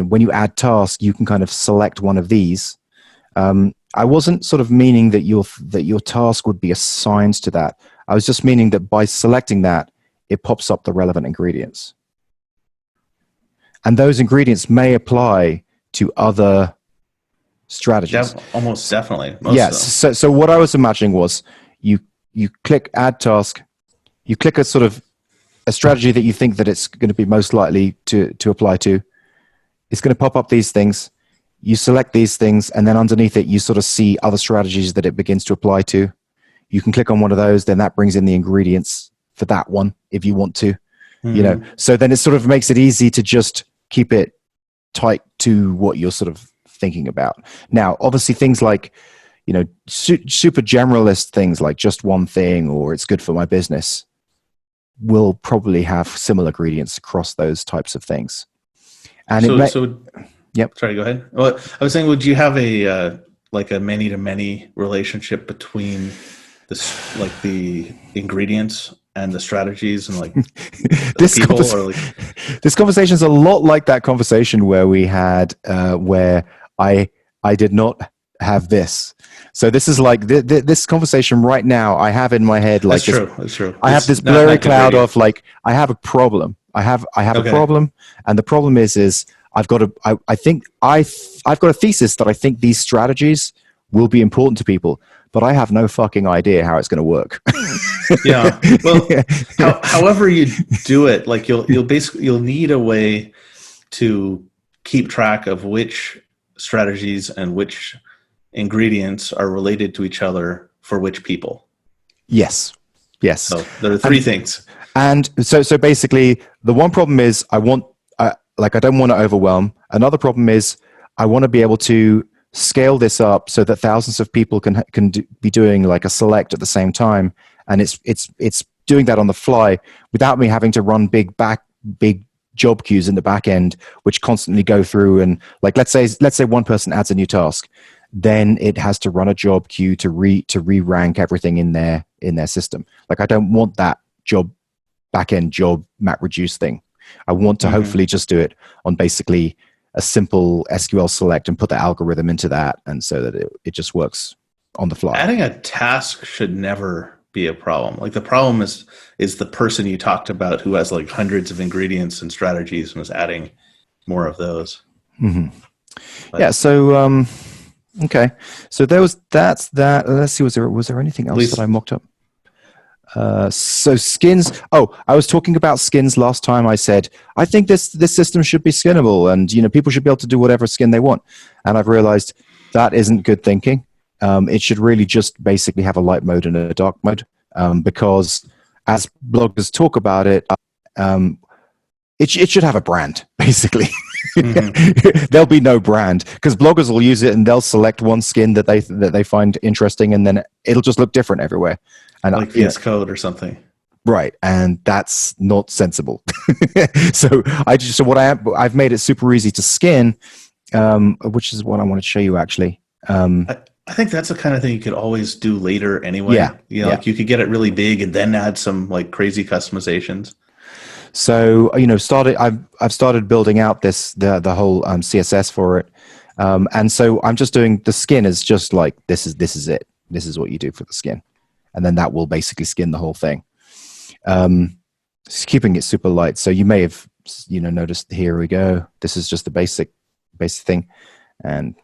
when you add tasks, you can kind of select one of these. I wasn't sort of meaning that your task would be assigned to that. I was just meaning that by selecting that, it pops up the relevant ingredients. And those ingredients may apply to other strategies. Almost definitely. Yes. So what I was imagining was you click add task, you click a sort of a strategy that you think that it's going to be most likely to apply to. It's going to pop up these things. You select these things, and then underneath it, you sort of see other strategies that it begins to apply to. You can click on one of those, then that brings in the ingredients for that one if you want to. You know, so then it sort of makes it easy to just keep it tight to what you're sort of thinking about. Now, obviously, things like, you know, super generalist things like just one thing or it's good for my business will probably have similar ingredients across those types of things. And yep. Sorry, go ahead. Well, I was saying, would you have a like a many-to-many relationship between this, like the ingredients and the strategies and like this conversation is a lot like that conversation where we had where I did not have this. So this is like this conversation right now I have in my head like that's true. I have this blurry cloud of like I have a problem. I have a problem, and the problem is I've got I think I've got a thesis that I think these strategies will be important to people, but I have no fucking idea how it's going to work. Yeah. Well, however you do it, like you'll need a way to keep track of which strategies and which ingredients are related to each other for which people. Yes. So there are three things. And so basically the one problem is I don't want to overwhelm. Another problem is I want to be able to scale this up so that thousands of people can be doing like a select at the same time, and it's doing that on the fly without me having to run big job queues in the back end, which constantly go through and like let's say one person adds a new task, then it has to run a job queue to re-rank everything in their system. Like I don't want that back end job map reduce thing. I want to hopefully just do it on basically a simple SQL select and put the algorithm into that, and so that it just works on the fly. Adding a task should never be a problem. Like the problem is the person you talked about who has like hundreds of ingredients and strategies and is adding more of those. Yeah. So okay. So that's that. Let's see. Was there anything else that I mocked up? So skins. Oh, I was talking about skins last time. I said I think this system should be skinnable, and you know people should be able to do whatever skin they want. And I've realized that isn't good thinking. It should really just basically have a light mode and a dark mode, because as bloggers talk about it, it should have a brand basically. There'll be no brand because bloggers will use it and they'll select one skin that they find interesting, and then it'll just look different everywhere. And like VS Code or something. Right, and that's not sensible. So I've made it super easy to skin, which is what I want to show you actually. I think that's the kind of thing you could always do later anyway. Yeah. Like you could get it really big and then add some like crazy customizations. So I've started building out the whole CSS for it, and so I'm just doing the skin is just like this is it. This is what you do for the skin, and then that will basically skin the whole thing. Just keeping it super light. So you may have noticed. Here we go. This is just the basic thing, and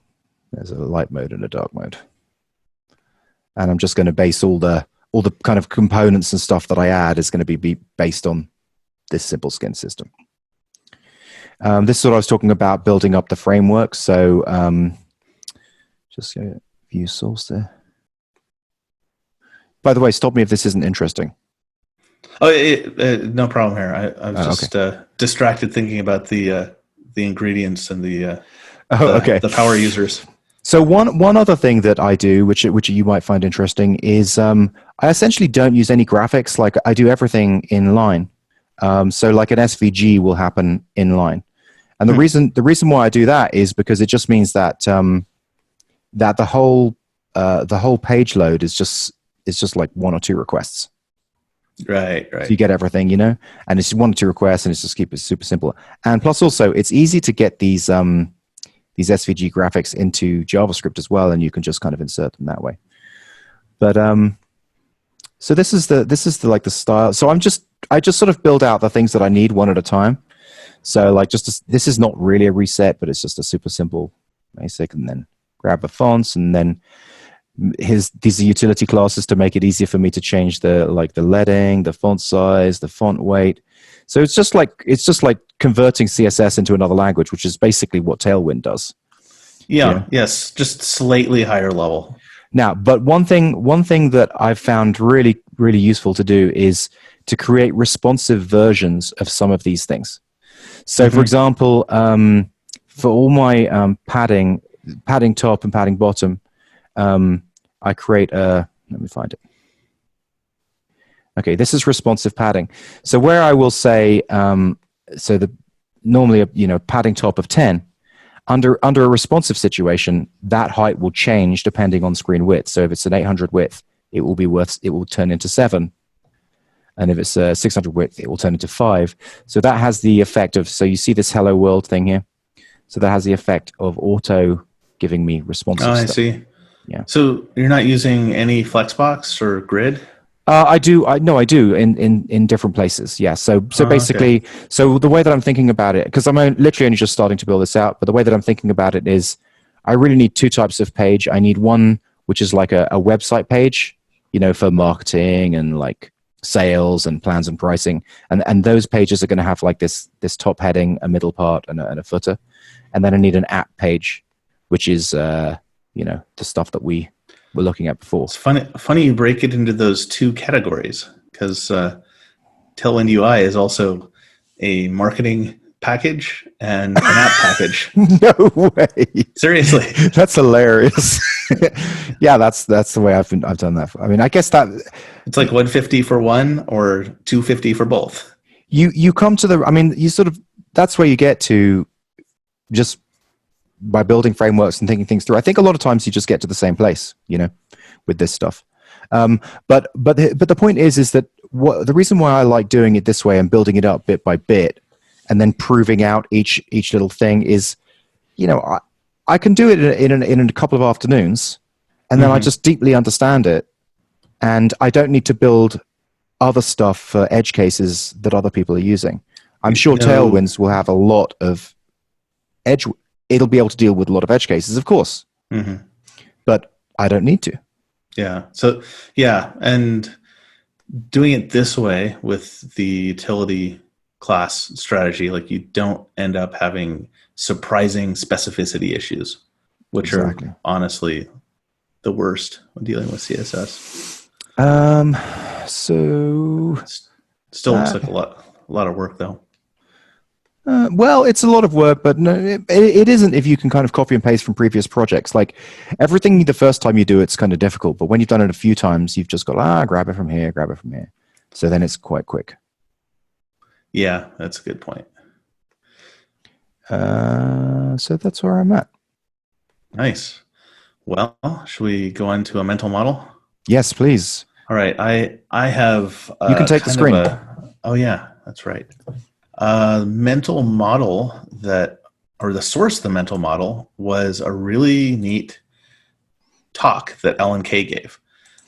there's a light mode and a dark mode. And I'm just going to base all the kind of components and stuff that I add is going to be based on this simple skin system. This is what I was talking about, building up the framework. So just go view source there. By the way, stop me if this isn't interesting. Oh, no problem here. I was just distracted thinking about the ingredients and the power users. So one other thing that I do, which you might find interesting, is I essentially don't use any graphics. Like I do everything in line. So like an SVG will happen in line, and the reason why I do that is because it just means that that the whole page load is just like one or two requests. Right. So you get everything, and it's one or two requests, and it's just keep it super simple. And plus, also, it's easy to get these SVG graphics into JavaScript as well, and you can just kind of insert them that way. But So this is the like the style. So I just sort of build out the things that I need one at a time. So like this is not really a reset, but it's just a super simple basic, and then grab the fonts, and then these are utility classes to make it easier for me to change the leading, the font size, the font weight. So it's just like converting CSS into another language, which is basically what Tailwind does. Yeah, yes, just slightly higher level. Now, but one thing that I've found really, really useful to do is to create responsive versions of some of these things. So, for example, for all my padding top and padding bottom, I create a. Let me find it. Okay, this is responsive padding. So where I will say, normally padding top of 10. Under a responsive situation, that height will change depending on screen width. So if it's an 800 width, it will turn into 7. And if it's a 600 width, it will turn into 5. So that has the effect of, so you see this hello world thing here? So that has the effect of auto giving me responsive stuff. I see. Yeah. So you're not using any Flexbox or Grid? I do in different places. Yeah. So basically, okay. So the way that I'm thinking about it, because I'm literally only just starting to build this out, but the way that I'm thinking about it is, I really need two types of page. I need one which is like a website page, for marketing and like sales and plans and pricing, and those pages are going to have like this top heading, a middle part, and a footer, and then I need an app page, which is the stuff that we were looking at before. It's funny you break it into those two categories, because Tailwind UI is also a marketing package and an app package. No way! Seriously, that's hilarious. Yeah, that's the way I've done that. I mean, I guess that it's like 150 for one or 250 for both. You come to you sort of, that's where you get to, just by building frameworks and thinking things through. I think a lot of times you just get to the same place, with this stuff. But the point is that the reason why I like doing it this way and building it up bit by bit, and then proving out each little thing is, I can do it in a couple of afternoons, and then I just deeply understand it, and I don't need to build other stuff for edge cases that other people are using. I'm sure Tailwinds will have a lot of edge. It'll be able to deal with a lot of edge cases, of course, but I don't need to. Yeah. So and doing it this way with the utility class strategy, like, you don't end up having surprising specificity issues, which are honestly the worst when dealing with CSS. So still looks like a lot of work, though. Well, it's a lot of work, but no, it isn't if you can kind of copy and paste from previous projects. Like, everything the first time you do, it's kind of difficult. But when you've done it a few times, you've just got, grab it from here, grab it from here. So then it's quite quick. Yeah, that's a good point. So that's where I'm at. Nice. Well, should we go on to a mental model? Yes, please. All right. I have... you can take the screen. Oh, yeah, that's right. Mental model or the source of the mental model was a really neat talk that Alan Kay gave.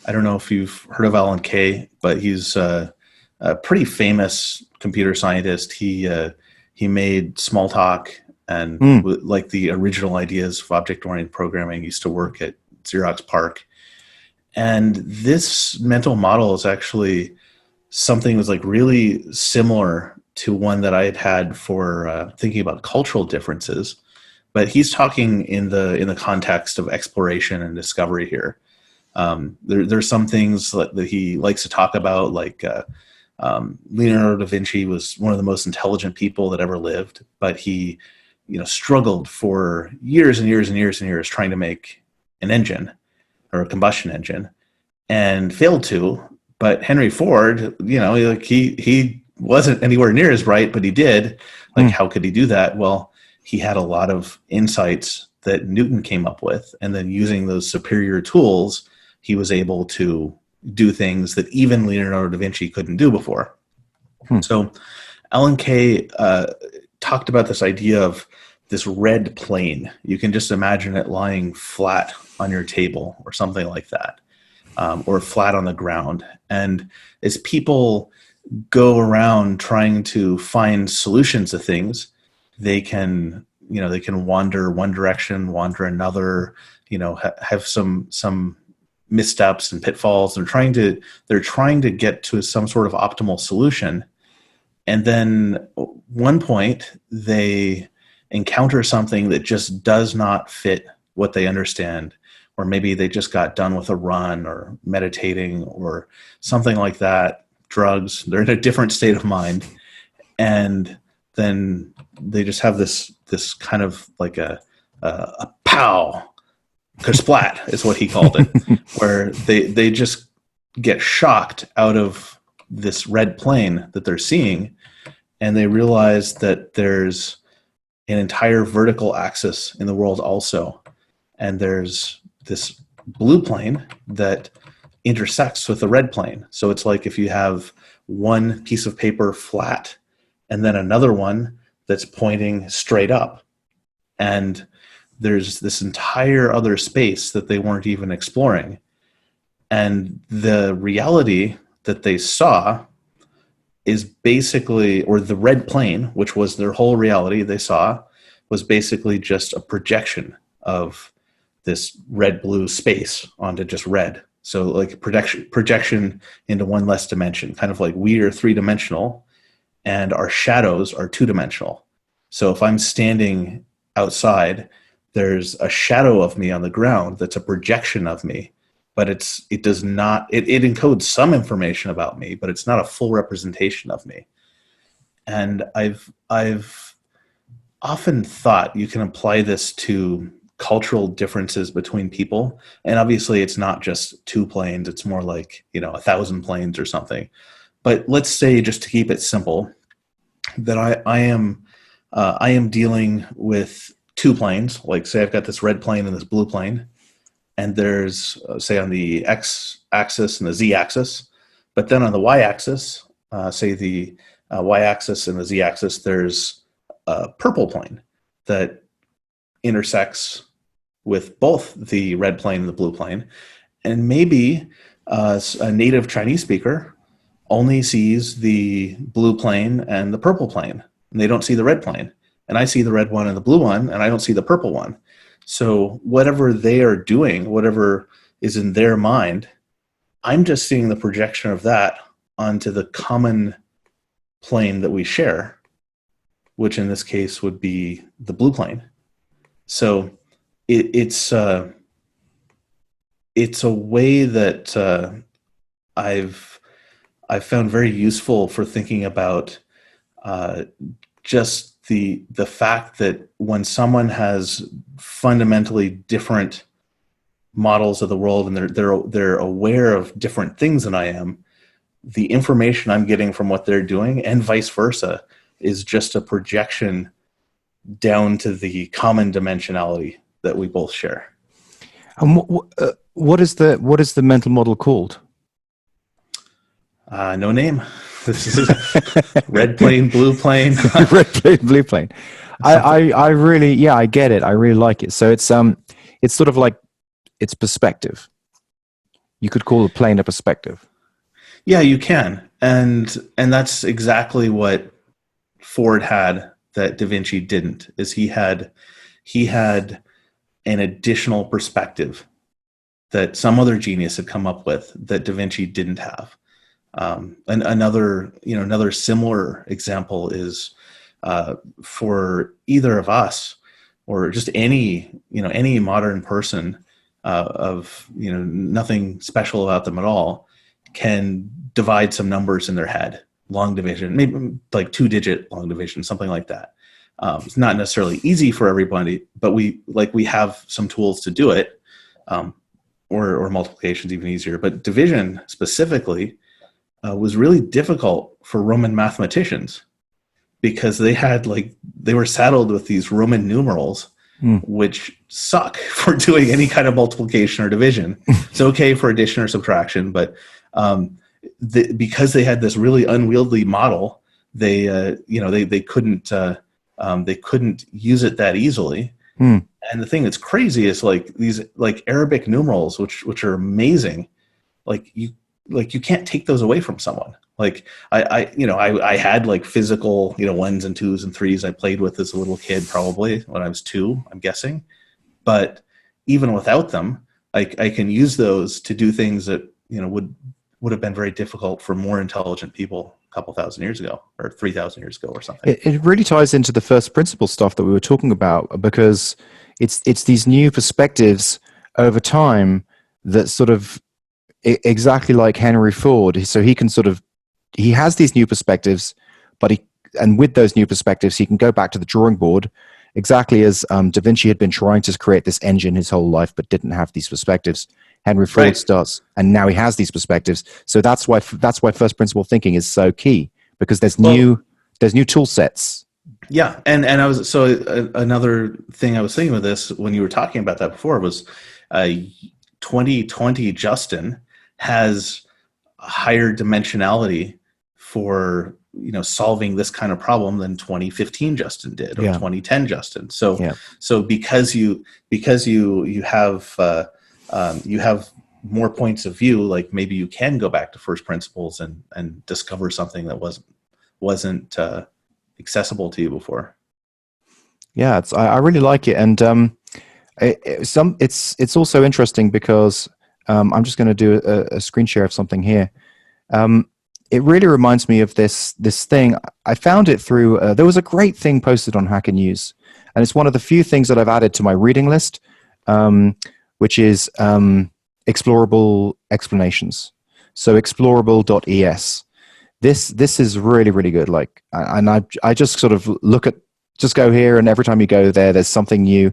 I don't know if you've heard of Alan Kay, but he's a pretty famous computer scientist. He made Smalltalk and like the original ideas of object-oriented programming. Used to work at Xerox PARC. And this mental model is actually something that was like really similar to one that I had for thinking about cultural differences, but he's talking in the context of exploration and discovery here. There's some things that he likes to talk about, like Leonardo da Vinci was one of the most intelligent people that ever lived, but he struggled for years and years and years and years trying to make an engine or a combustion engine, and failed to. But Henry Ford, he wasn't anywhere near as bright, but he did. Like, how could he do that? Well, he had a lot of insights that Newton came up with, and then using those superior tools, he was able to do things that even Leonardo da Vinci couldn't do before. So Alan Kay talked about this idea of this red plane. You can just imagine it lying flat on your table or something like that. or flat on the ground. And as people go around trying to find solutions to things, they can wander one direction, wander another, have some missteps and pitfalls. They're trying to get to some sort of optimal solution. And then one point they encounter something that just does not fit what they understand, or maybe they just got done with a run or meditating or something like that, drugs, they're in a different state of mind. And then they just have this kind of like a pow, splat is what he called it, where they just get shocked out of this red plane that they're seeing, and they realize that there's an entire vertical axis in the world also, and there's this blue plane that intersects with the red plane. So it's like if you have one piece of paper flat and then another one that's pointing straight up, and there's this entire other space that they weren't even exploring. And the reality that they saw is basically, or the red plane, which was their whole reality they saw, was basically just a projection of this red-blue space onto just red. So like projection into one less dimension, kind of like we are three-dimensional and our shadows are two-dimensional. So if I'm standing outside, there's a shadow of me on the ground that's a projection of me, but it encodes some information about me, but it's not a full representation of me. And I've often thought you can apply this to cultural differences between people. And obviously it's not just two planes, it's more like, 1,000 planes or something. But let's say, just to keep it simple, that I am dealing with two planes. Like say I've got this red plane and this blue plane, and there's say on the x-axis and the z-axis, but then on the y-axis, say the y-axis and the z-axis, there's a purple plane that intersects with both the red plane and the blue plane. And maybe a native Chinese speaker only sees the blue plane and the purple plane, and they don't see the red plane. And I see the red one and the blue one, and I don't see the purple one. So whatever they are doing, whatever is in their mind, I'm just seeing the projection of that onto the common plane that we share, which in this case would be the blue plane. So it's a way that I've found very useful for thinking about just the fact that when someone has fundamentally different models of the world and they're aware of different things than I am, the information I'm getting from what they're doing and vice versa is just a projection down to the common dimensionality that we both share. And what is the mental model called? No name. This is red plane, blue plane. Red plane, blue plane. I really, I get it. I really like it. So it's sort of like, it's perspective. You could call the plane a perspective. Yeah, you can. And that's exactly what Ford had that Da Vinci didn't, is he had an additional perspective that some other genius had come up with that Da Vinci didn't have. And another similar example is for either of us or just any modern person of nothing special about them at all can divide some numbers in their head, long division, maybe like 2-digit long division, something like that. It's not necessarily easy for everybody, but we have some tools to do it, or multiplication's even easier. But division specifically was really difficult for Roman mathematicians because they were saddled with these Roman numerals, which suck for doing any kind of multiplication or division. It's okay for addition or subtraction, but because they had this really unwieldy model, they couldn't use it that easily. And the thing that's crazy is like these like Arabic numerals, which are amazing. you can't take those away from someone. Like I had like physical, ones and twos and threes I played with as a little kid, probably when I was 2, I'm guessing. But even without them, I can use those to do things that, would have been very difficult for more intelligent people a couple thousand years ago or 3,000 years ago or something. It really ties into the first principle stuff that we were talking about, because it's these new perspectives over time that sort of exactly like Henry Ford. So he has these new perspectives, and with those new perspectives, he can go back to the drawing board, exactly as Da Vinci had been trying to create this engine his whole life, but didn't have these perspectives. Henry Ford starts, and now he has these perspectives. So that's why first principle thinking is so key, because there's new tool sets. Yeah, and another thing I was thinking with this when you were talking about that before was 2020 Justin has a higher dimensionality for solving this kind of problem than 2015 Justin did, or 2010 Justin. So because you have more points of view, like maybe you can go back to first principles and discover something that wasn't accessible to you before. Yeah, I really like it, and it's also interesting because I'm just going to do a screen share of something here. It really reminds me of this thing. I found it through there was a great thing posted on Hacker News, and it's one of the few things that I've added to my reading list, which is explorable explanations. So explorable.es. This is really, really good. Like, and I just sort of just go here, and every time you go there, there's something new.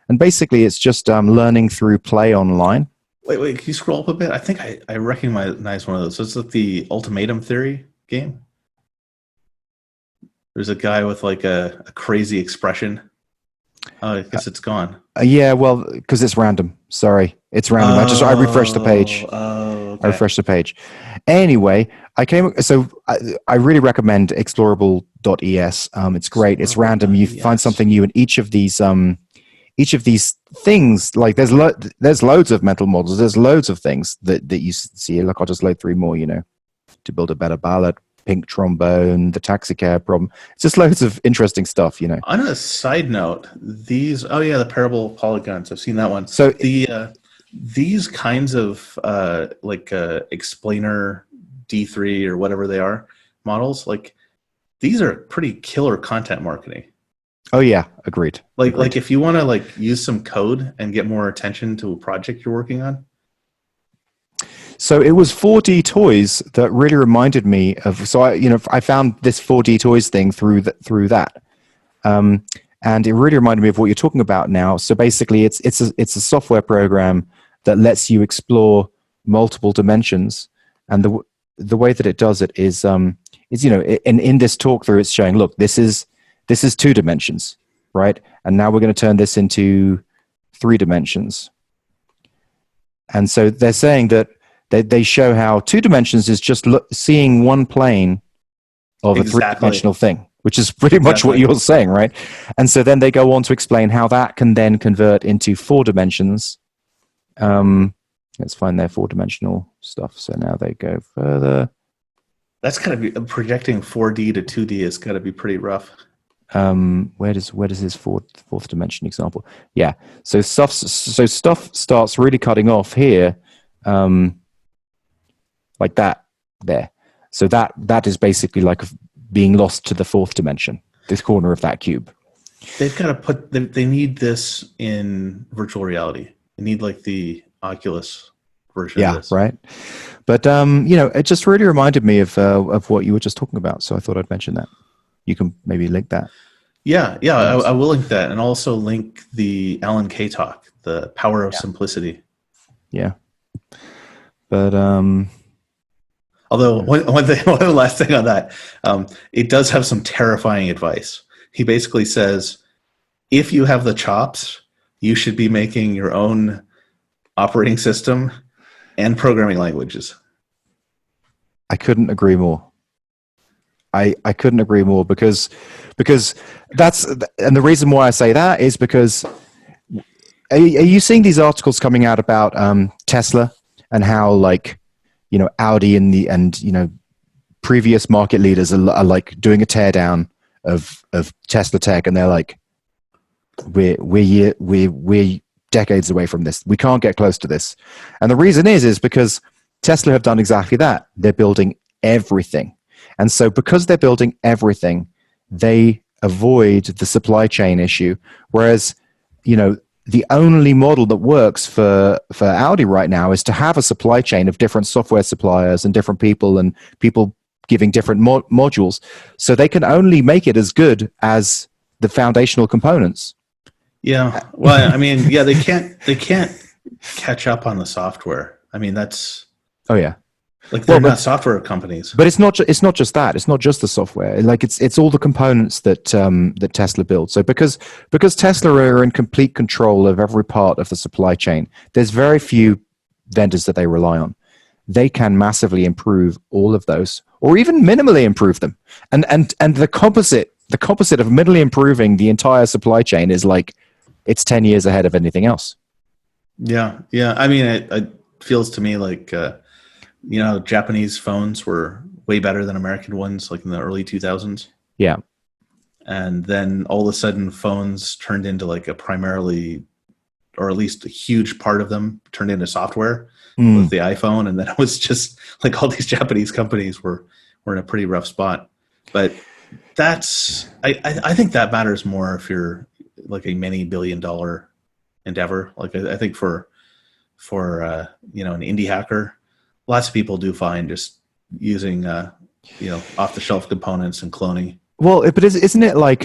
And basically, it's just learning through play online. Wait, can you scroll up a bit? I think I recognize one of those. So it's like the Ultimatum Theory game. There's a guy with like a crazy expression. Oh, I guess it's gone. Yeah, well, because it's random. Sorry, it's random. I refreshed the page. Okay. I refreshed the page. Anyway, I really recommend explorable.es. It's great. It's random. You find something new in each of these things. Like there's loads of mental models. There's loads of things that you see. Look, I'll just load 3 more. To build a better ballad, pink trombone, the taxicab problem. It's just loads of interesting stuff. On a side note, the parable polygons. I've seen that one. So these kinds of explainer D3 or whatever they are models, like these are pretty killer content marketing. Oh yeah, agreed. Like if you want to use some code and get more attention to a project you're working on. So it was 4D toys that really reminded me of. So I found this 4D toys thing through that, and it really reminded me of what you're talking about now. So basically, it's a software program that lets you explore multiple dimensions, and the way that it does it is in this talk through, it's showing, look, this is 2 dimensions, right? And now we're going to turn this into 3 dimensions. And so they're saying that they show how 2 dimensions is just seeing one plane of a 3-dimensional thing, which is pretty much what you're saying, right? And so then they go on to explain how that can then convert into 4 dimensions. Let's find their 4-dimensional stuff. So now they go further. That's gotta be projecting 4D to 2D has got to be pretty rough. Where does his fourth dimension example? Yeah. So stuff starts really cutting off here, like that there. So that is basically like being lost to the 4th dimension, this corner of that cube. They've got to they need this in virtual reality. They need like the Oculus version of this. Right. But it just really reminded me of what you were just talking about. So I thought I'd mention that. You can maybe link that. Yeah, I will link that, and also link the Alan Kay talk, The Power of Simplicity. Yeah. But although one last thing on that, it does have some terrifying advice. He basically says, if you have the chops, you should be making your own operating system and programming languages. I couldn't agree more. I couldn't agree more because that's, and the reason why I say that is because are you seeing these articles coming out about Tesla and how like Audi and previous market leaders are like doing a teardown of Tesla tech, and they're like, we're decades away from this. We can't get close to this. And the reason is because Tesla have done exactly that. They're building everything. And so because they're building everything, they avoid the supply chain issue. Whereas, the only model that works for Audi right now is to have a supply chain of different software suppliers and different people giving different modules. So they can only make it as good as the foundational components. Yeah. Well, I mean, yeah, they can't catch up on the software. I mean, that's, oh yeah, like they're not software companies. But it's not just that. It's not just the software. Like it's all the components that Tesla builds. So because Tesla are in complete control of every part of the supply chain, there's very few vendors that they rely on. They can massively improve all of those, or even minimally improve them. And the composite of minimally improving the entire supply chain is like, it's 10 years ahead of anything else. Yeah. I mean, it feels to me like, Japanese phones were way better than American ones, like in the early 2000s. Yeah. And then all of a sudden phones turned into like a primarily, or at least a huge part of them turned into software with the iPhone. And then it was just like all these Japanese companies were in a pretty rough spot. But I think that matters more if you're like a many $billion endeavor. Like I think for an indie hacker, lots of people do fine just using off the shelf components and cloning. Well, but isn't it like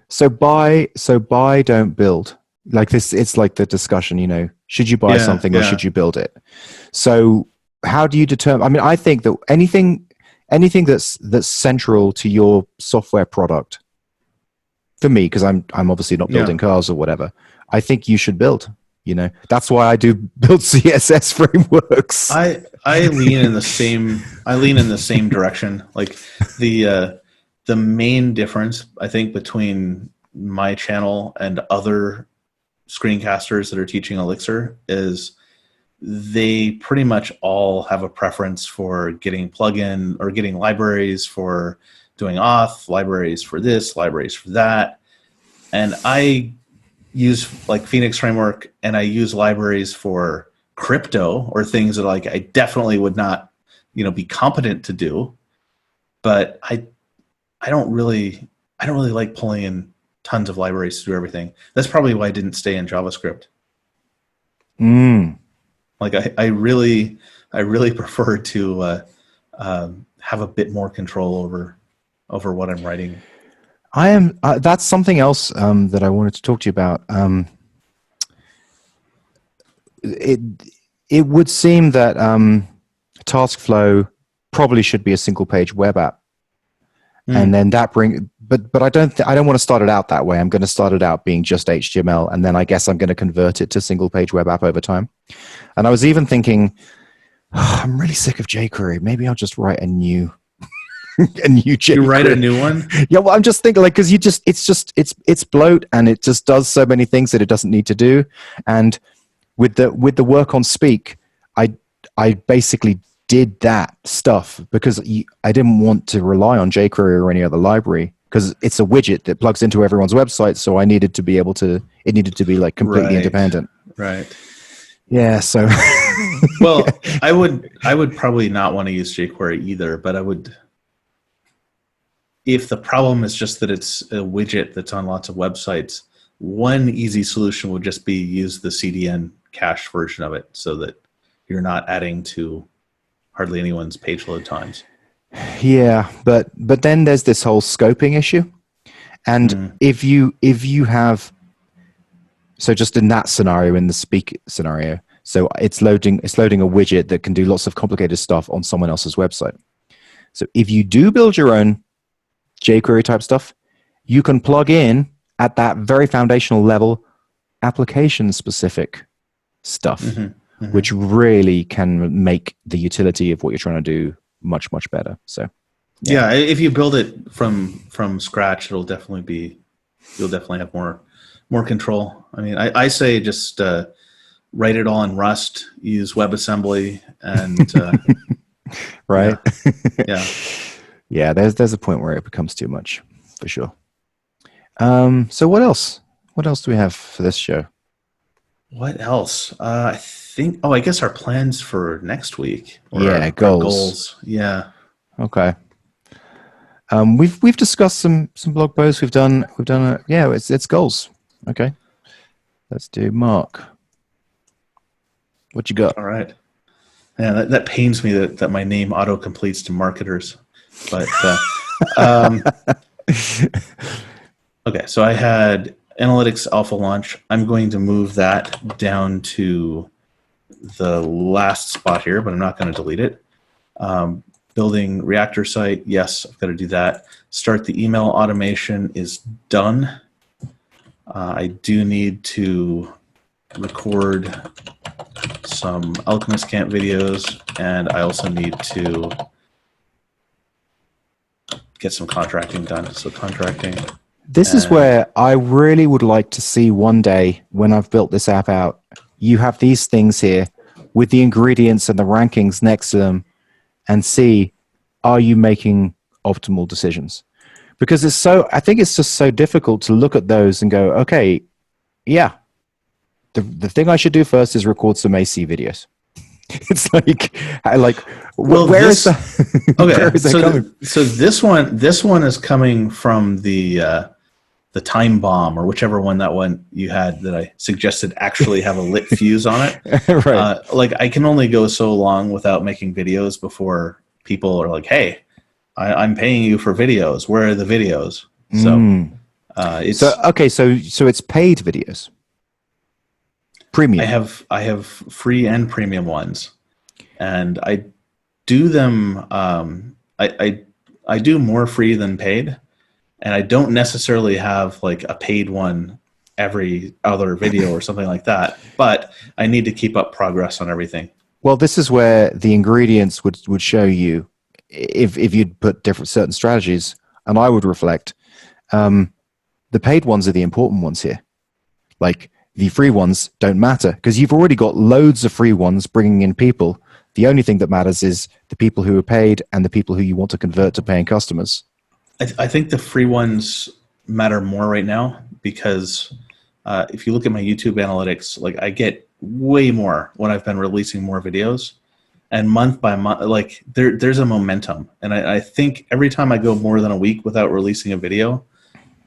so buy don't build, like this? It's like the discussion, should you buy something or should you build it? So how do you determine? I mean, I think that anything that's central to your software product, for me, because I'm obviously not building cars or whatever, I think you should build. That's why I do build CSS frameworks. I lean in the same direction. Like the main difference I think between my channel and other screencasters that are teaching Elixir is they pretty much all have a preference for getting plugin or getting libraries for doing auth, libraries for this, libraries for that. And I use like Phoenix framework, and I use libraries for crypto or things that like I definitely would not, be competent to do. But I don't really like pulling in tons of libraries to do everything. That's probably why I didn't stay in JavaScript. Like I really prefer to have a bit more control over what I'm writing. I am. That's something else that I wanted to talk to you about. It would seem that Taskflow probably should be a single page web app, and then But I don't want to start it out that way. I'm going to start it out being just HTML, and then I guess I'm going to convert it to single page web app over time. And I was even thinking, I'm really sick of jQuery. Maybe I'll just write a new jQuery. You write a new one? Yeah, well, I'm just thinking like, because it's bloat, and it just does so many things that it doesn't need to do. And with the work on Speak, I basically did that stuff because I didn't want to rely on jQuery or any other library, because it's a widget that plugs into everyone's website. So I needed to be able to. It needed to be like completely independent. Right. Yeah. So. Well, I would probably not want to use jQuery either, but I would. If the problem is just that it's a widget that's on lots of websites, one easy solution would just be use the CDN cached version of it, so that you're not adding to hardly anyone's page load times. Yeah, but then there's this whole scoping issue, and if you have, so just in that scenario, in the Speak scenario, so it's loading a widget that can do lots of complicated stuff on someone else's website. So if you do build your own jQuery type stuff, you can plug in at that very foundational level application specific stuff, which really can make the utility of what you're trying to do much, much better. So yeah, if you build it from scratch, you'll definitely have more control. I mean, I say just write it all in Rust, use WebAssembly, and right? yeah. Yeah, there's a point where it becomes too much, for sure. So what else? What else do we have for this show? What else? I think. Oh, I guess our plans for next week. Or Yeah, our goals. goals. Yeah. Okay. We've discussed some blog posts. We've done yeah, it's goals. Okay. Let's do Mark. What you got? All right. Yeah, that pains me that my name auto completes to marketers, but okay. So I had analytics alpha launch. I'm going to move that down to the last spot here, but I'm not going to delete it. Building Reactor site, yes, I've got to do that. Start the email automation is done. I do need to record some Alchemist Camp videos, and I also need to get some contracting done. So contracting. This is where I really would like to see one day when I've built this app out, you have these things here with the ingredients and the rankings next to them and see, are you making optimal decisions? Because I think it's just so difficult to look at those and go, okay, yeah, the thing I should do first is record some AC videos. It's like, well, where is that? Okay, where is that coming? So this one is coming from the time bomb, or whichever one you had that I suggested actually have a lit fuse on it. Right. Like I can only go so long without making videos before people are like, "Hey, I'm paying you for videos. Where are the videos?" So it's so it's paid videos. Premium. I have free and premium ones, and I do them. I do more free than paid, and I don't necessarily have like a paid one every other video or something like that. But I need to keep up progress on everything. Well, this is where the ingredients would show you if you'd put different certain strategies, and I would reflect. The paid ones are the important ones here. Like, the free ones don't matter because you've already got loads of free ones bringing in people. The only thing that matters is the people who are paid and the people who you want to convert to paying customers. I think the free ones matter more right now because if you look at my YouTube analytics, like I get way more when I've been releasing more videos, and month by month, like there's a momentum. And I think every time I go more than a week without releasing a video,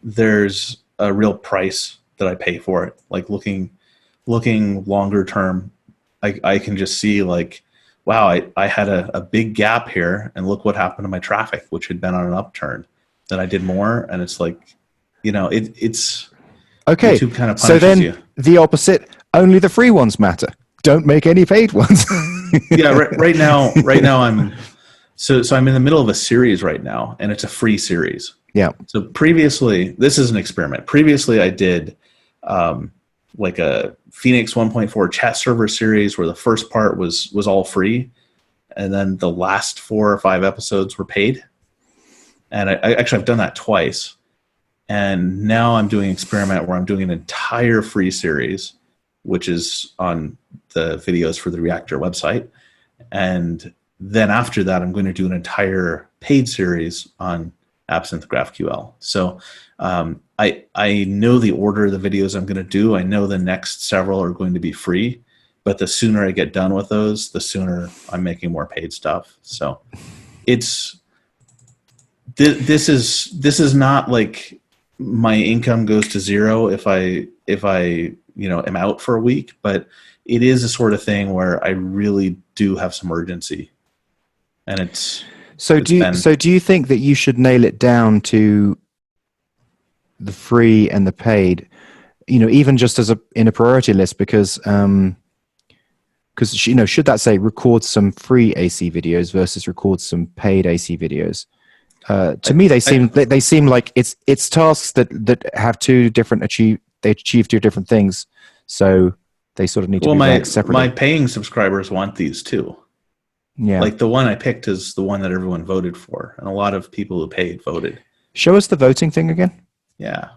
there's a real price that I pay for it. Like looking longer term, I can just see like, wow, I had a big gap here, and look what happened to my traffic, which had been on an upturn. Then I did more, and it's like, it's okay. YouTube kind of punishes so then you. The opposite, only the free ones matter. Don't make any paid ones. Yeah, right now I'm in the middle of a series right now, and it's a free series. Yeah. So previously, this is an experiment. Previously, I did like a Phoenix 1.4 chat server series where the first part was all free, and then the last 4 or 5 episodes were paid. And I've done that twice. And now I'm doing an experiment where I'm doing an entire free series, which is on the videos for the Reactor website. And then after that, I'm going to do an entire paid series on Absinthe GraphQL. So I know the order of the videos I'm going to do. I know the next several are going to be free, but the sooner I get done with those, the sooner I'm making more paid stuff. So this is not like my income goes to zero if I am out for a week, but it is a sort of thing where I really do have some urgency, and it's. So do you think that you should nail it down to the free and the paid, even just in a priority list, because should that say record some free AC videos versus record some paid AC videos? To me, they seem like it's tasks that have they achieve 2 different things, so they sort of need to be ranked separately. My paying subscribers want these too. Yeah. Like the one I picked is the one that everyone voted for, and a lot of people who paid voted. Show us the voting thing again. Yeah.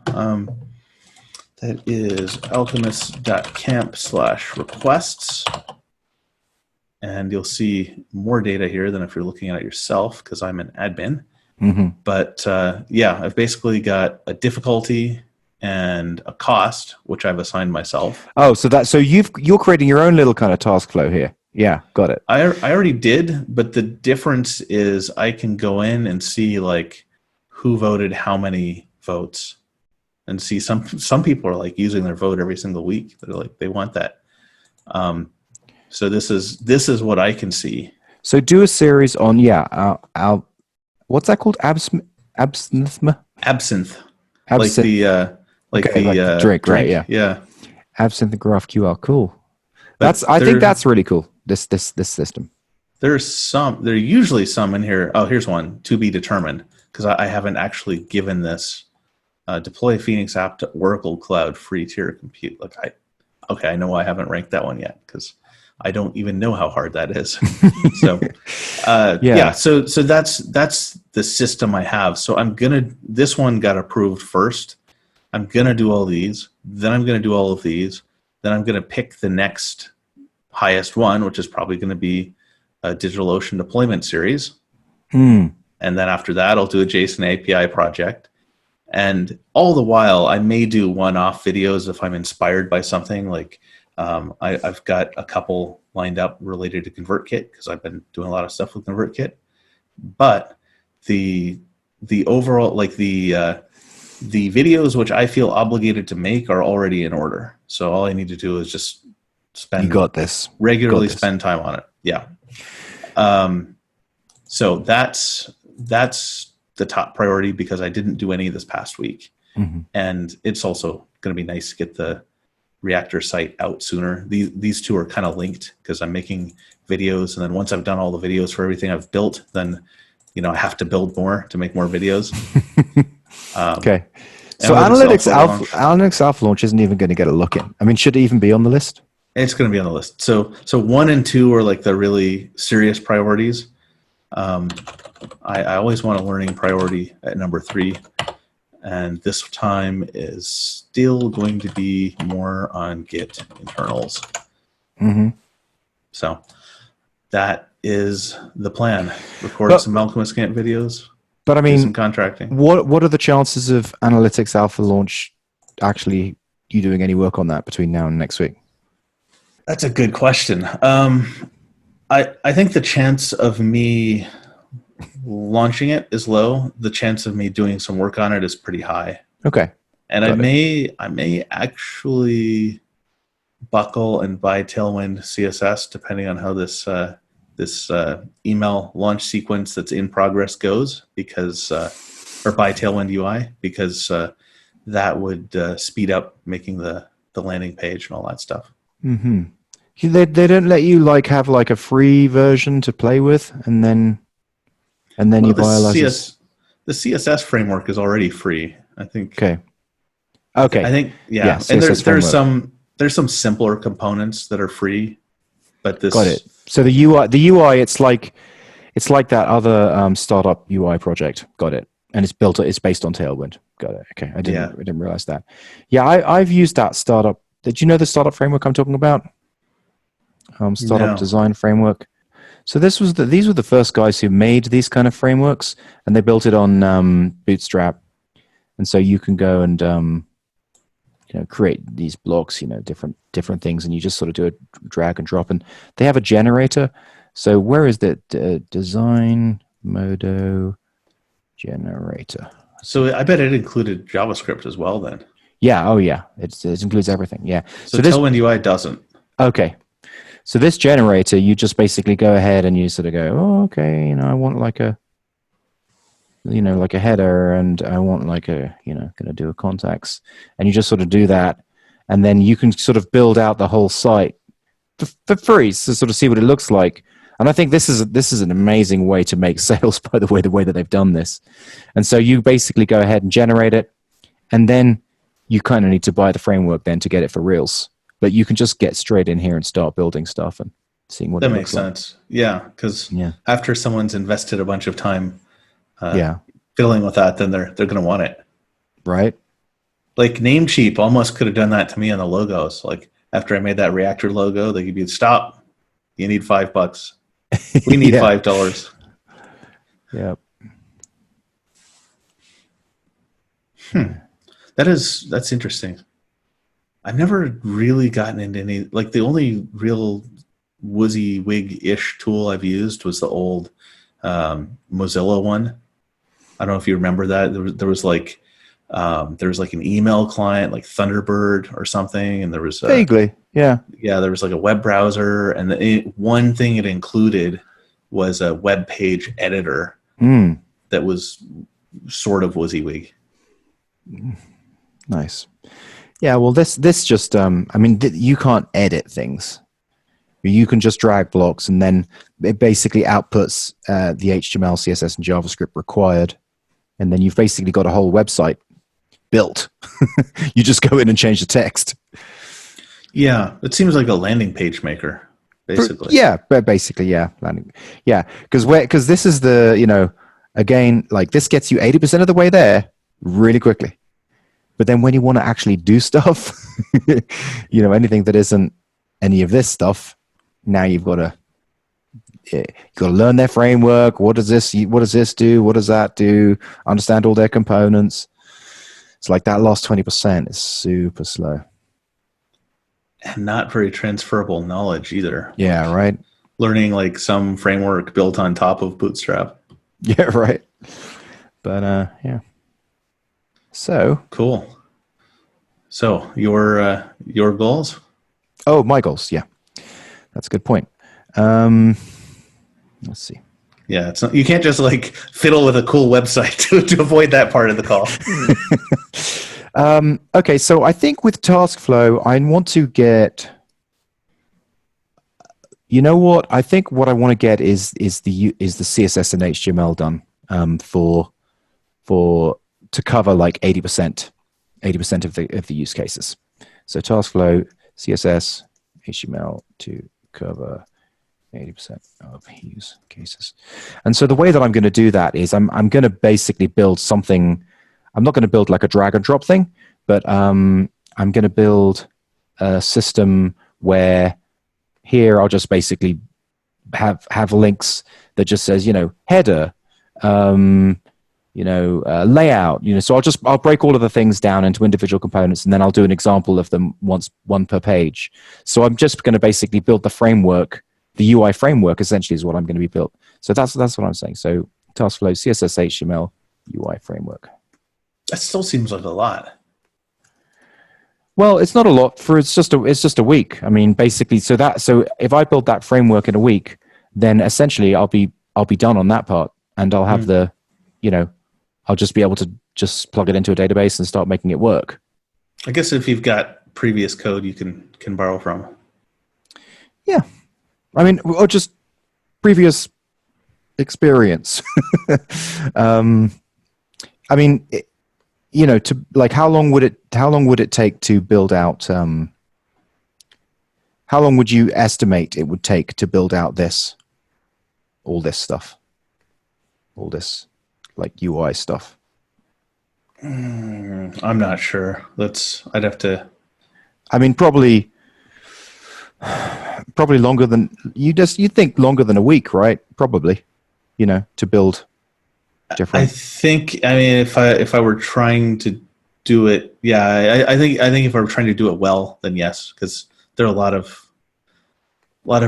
That is alchemist.camp/requests. And you'll see more data here than if you're looking at it yourself, because I'm an admin. Mm-hmm. But yeah, I've basically got a difficulty and a cost, which I've assigned myself. Oh, so you're creating your own little kind of task flow here. Yeah, got it. I already did, but the difference is I can go in and see like who voted how many votes, and see some people are like using their vote every single week. They're like they want that. So this is what I can see. So do a series on what's that called? Absinthe. Absinthe. Absinthe. Like Okay, the drink, right? Yeah. Yeah. Absinthe graph QR. Cool. But I think that's really cool. This system. There are usually some in here. Oh, here's one, to be determined, because I haven't actually given this deploy Phoenix app to Oracle Cloud free tier compute. I know I haven't ranked that one yet because I don't even know how hard that is. So Yeah. So that's the system I have. So this one got approved first. I'm gonna do all these, then I'm gonna do all of these, then I'm gonna pick the next highest one, which is probably gonna be a DigitalOcean deployment series. Mm. And then after that, I'll do a JSON API project. And all the while, I may do one-off videos if I'm inspired by something. Like I've got a couple lined up related to ConvertKit because I've been doing a lot of stuff with ConvertKit. But the overall, like the videos which I feel obligated to make are already in order. So all I need to do is just regularly spend time on it. Yeah. So that's the top priority because I didn't do any this past week. Mm-hmm. And it's also going to be nice to get the Reactor site out sooner. These two are kind of linked because I'm making videos, and then once I've done all the videos for everything I've built, then I have to build more to make more videos. Okay. So Analytics Alpha Launch isn't even going to get a look in. I mean, should it even be on the list? It's going to be on the list. So 1 and 2 are like the really serious priorities. I always want a learning priority at number 3. And this time is still going to be more on Git internals. Mm-hmm. So that is the plan. Record some Alchemist Camp videos. But I mean, do some contracting. What are the chances of Analytics Alpha Launch actually you doing any work on that between now and next week? That's a good question. I think the chance of me launching it is low. The chance of me doing some work on it is pretty high. Okay. And I may actually buckle and buy Tailwind CSS depending on how this email launch sequence that's in progress goes, because or buy Tailwind UI because that would speed up making the landing page and all that stuff. Mm-hmm. They don't let you have a free version to play with, and then you buy the CSS framework is already free, I think. Okay. I think yeah and there's some simpler components that are free, but this got it. So the UI it's like that other startup UI project. Got it. And it's based on Tailwind. Got it. Okay. I didn't realize that. Yeah, I've used that startup. Did you know the startup framework I'm talking about? Startup design framework. So these were the first guys who made these kind of frameworks, and they built it on Bootstrap. And so you can go and create these blocks, different things, and you just sort of do a drag and drop. And they have a generator. So where is the design modo generator? So I bet it included JavaScript as well then. Yeah. Oh yeah. It includes everything. Yeah. So Tailwind UI doesn't. Okay. So this generator, you just basically go ahead and you sort of go, oh, okay, I want like a header, and I want going to do a contacts, and you just sort of do that, and then you can sort of build out the whole site for free to sort of see what it looks like. And I think this is an amazing way to make sales, by the way that they've done this. And so you basically go ahead and generate it, and then you kind of need to buy the framework then to get it for reals. But you can just get straight in here and start building stuff and seeing what it looks like. That makes sense. Yeah, because after someone's invested a bunch of time fiddling with that, then they're going to want it. Right. Like Namecheap almost could have done that to me on the logos. Like after I made that reactor logo, they could be stop. You need $5. We need Yeah. $5. Yeah. That's interesting. I've never really gotten into any, like the only real WYSIWYG-ish tool I've used was the old Mozilla one. I don't know if you remember that. There was like an email client like Thunderbird or something, and there was Vaguely. Yeah. there was like a web browser, and one thing it included was a web page editor that was sort of WYSIWYG. Nice. Yeah, well, this just, you can't edit things. You can just drag blocks, and then it basically outputs the HTML, CSS, and JavaScript required. And then you've basically got a whole website built. You just go in and change the text. Yeah, it seems like a landing page maker, basically. Basically, yeah. Landing. Yeah, because this is the, again, like this gets you 80% of the way there really quickly. But then when you want to actually do stuff, anything that isn't any of this stuff, now you've got to learn their framework. What does this do? What does that do? Understand all their components. It's like that last 20% is super slow. And not very transferable knowledge either. Yeah, like right. Learning like some framework built on top of Bootstrap. Yeah, right. But yeah. So cool. So your goals? Oh, my goals. Yeah, that's a good point. Let's see. Yeah, it's not, you can't just like fiddle with a cool website to avoid that part of the call. Okay, so I think with Taskflow, I want to get. You know what? I think what I want to get is the CSS and HTML done to cover like 80% of the use cases. So Taskflow, CSS, HTML to cover 80% of use cases. And so the way that I'm going to do that is I'm going to basically build something. I'm not going to build like a drag and drop thing, but I'm going to build a system where here I'll just basically have links that just says, header, layout, so I'll break all of the things down into individual components, and then I'll do an example of them one per page. So I'm just going to basically build the framework, the UI framework essentially is what I'm going to be built. So that's what I'm saying. So Taskflow, CSS, HTML, UI framework. That still seems like a lot. Well, it's not a lot it's just a week. I mean, basically, so if I build that framework in a week, then essentially I'll be done on that part, and I'll have I'll just be able to just plug it into a database and start making it work. I guess if you've got previous code you can borrow from. Yeah. I mean, or just previous experience. I mean, to like, how long would it take to build out? How long would you estimate it would take to build out all this stuff, all this like UI stuff? I'm not sure. I'd have to. I mean, probably longer than you'd think longer than a week, right? Probably, to build different. I think. I mean, if I were trying to do it, yeah, I think if I were trying to do it well, then yes, because there are a lot of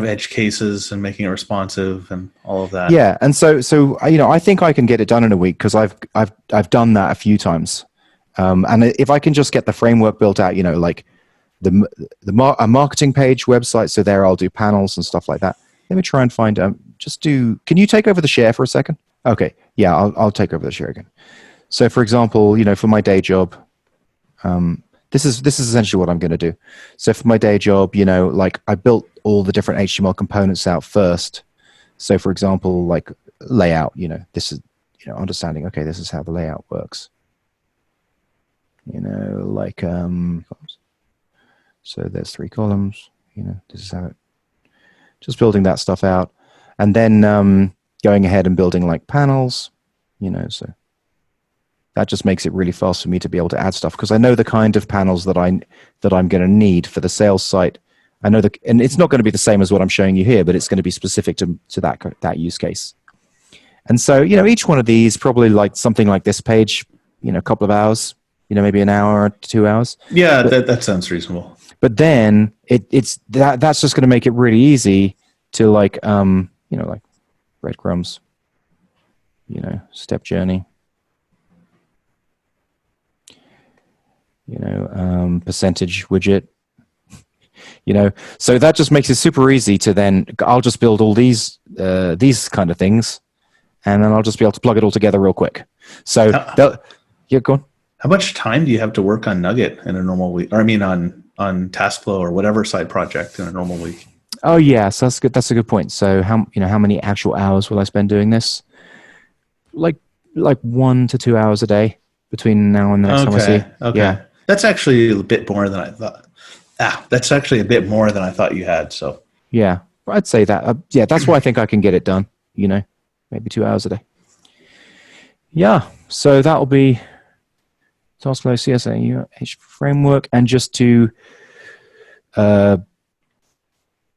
edge cases and making it responsive and all of that. Yeah, and so I think I can get it done in a week because I've done that a few times, and if I can just get the framework built out, like a marketing page website, so there I'll do panels and stuff like that. Let me try and find can you take over the share for a second? Okay, yeah, I'll take over the share again. So for example, for my day job, this is essentially what I'm going to do. So for my day job, like I built all the different HTML components out first. So for example, like layout, this is, understanding, okay, this is how the layout works. Like, so there's 3 columns, this is how just building that stuff out. And then going ahead and building like panels, so That just makes it really fast for me to be able to add stuff because I know the kind of panels that I'm going to need for the sales site. I know and it's not going to be the same as what I'm showing you here, but it's going to be specific to that use case. And so, each one of these probably like something like this page, a couple of hours, maybe an hour or 2 hours. Yeah, that sounds reasonable. But then that's just going to make it really easy to like breadcrumbs, step journey, percentage widget, so that just makes it super easy to then I'll just build all these kind of things, and then I'll just be able to plug it all together real quick. So yeah, go on. How much time do you have to work on Nugget in a normal week? Or I mean on Taskflow or whatever side project in a normal week? Oh yeah, so that's good. That's a good point. So how many actual hours will I spend doing this? Like 1 to 2 hours a day between now and the next time I see. Okay. Yeah. That's actually a bit more than I thought. That's actually a bit more than I thought you had. So yeah, I'd say that. Yeah, that's why I think I can get it done. Maybe 2 hours a day. Yeah, so that'll be Taskflow CSA framework, and just to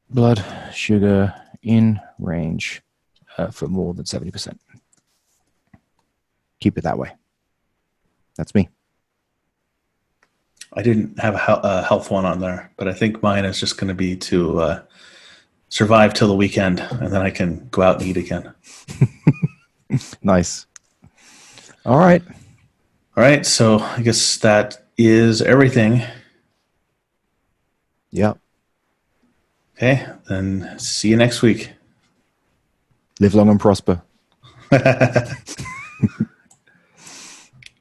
blood sugar in range for more than 70%. Keep it that way. That's me. I didn't have a health one on there, but I think mine is just going to be to survive till the weekend, and then I can go out and eat again. Nice. All right. So I guess that is everything. Yeah. Okay, then see you next week. Live long and prosper.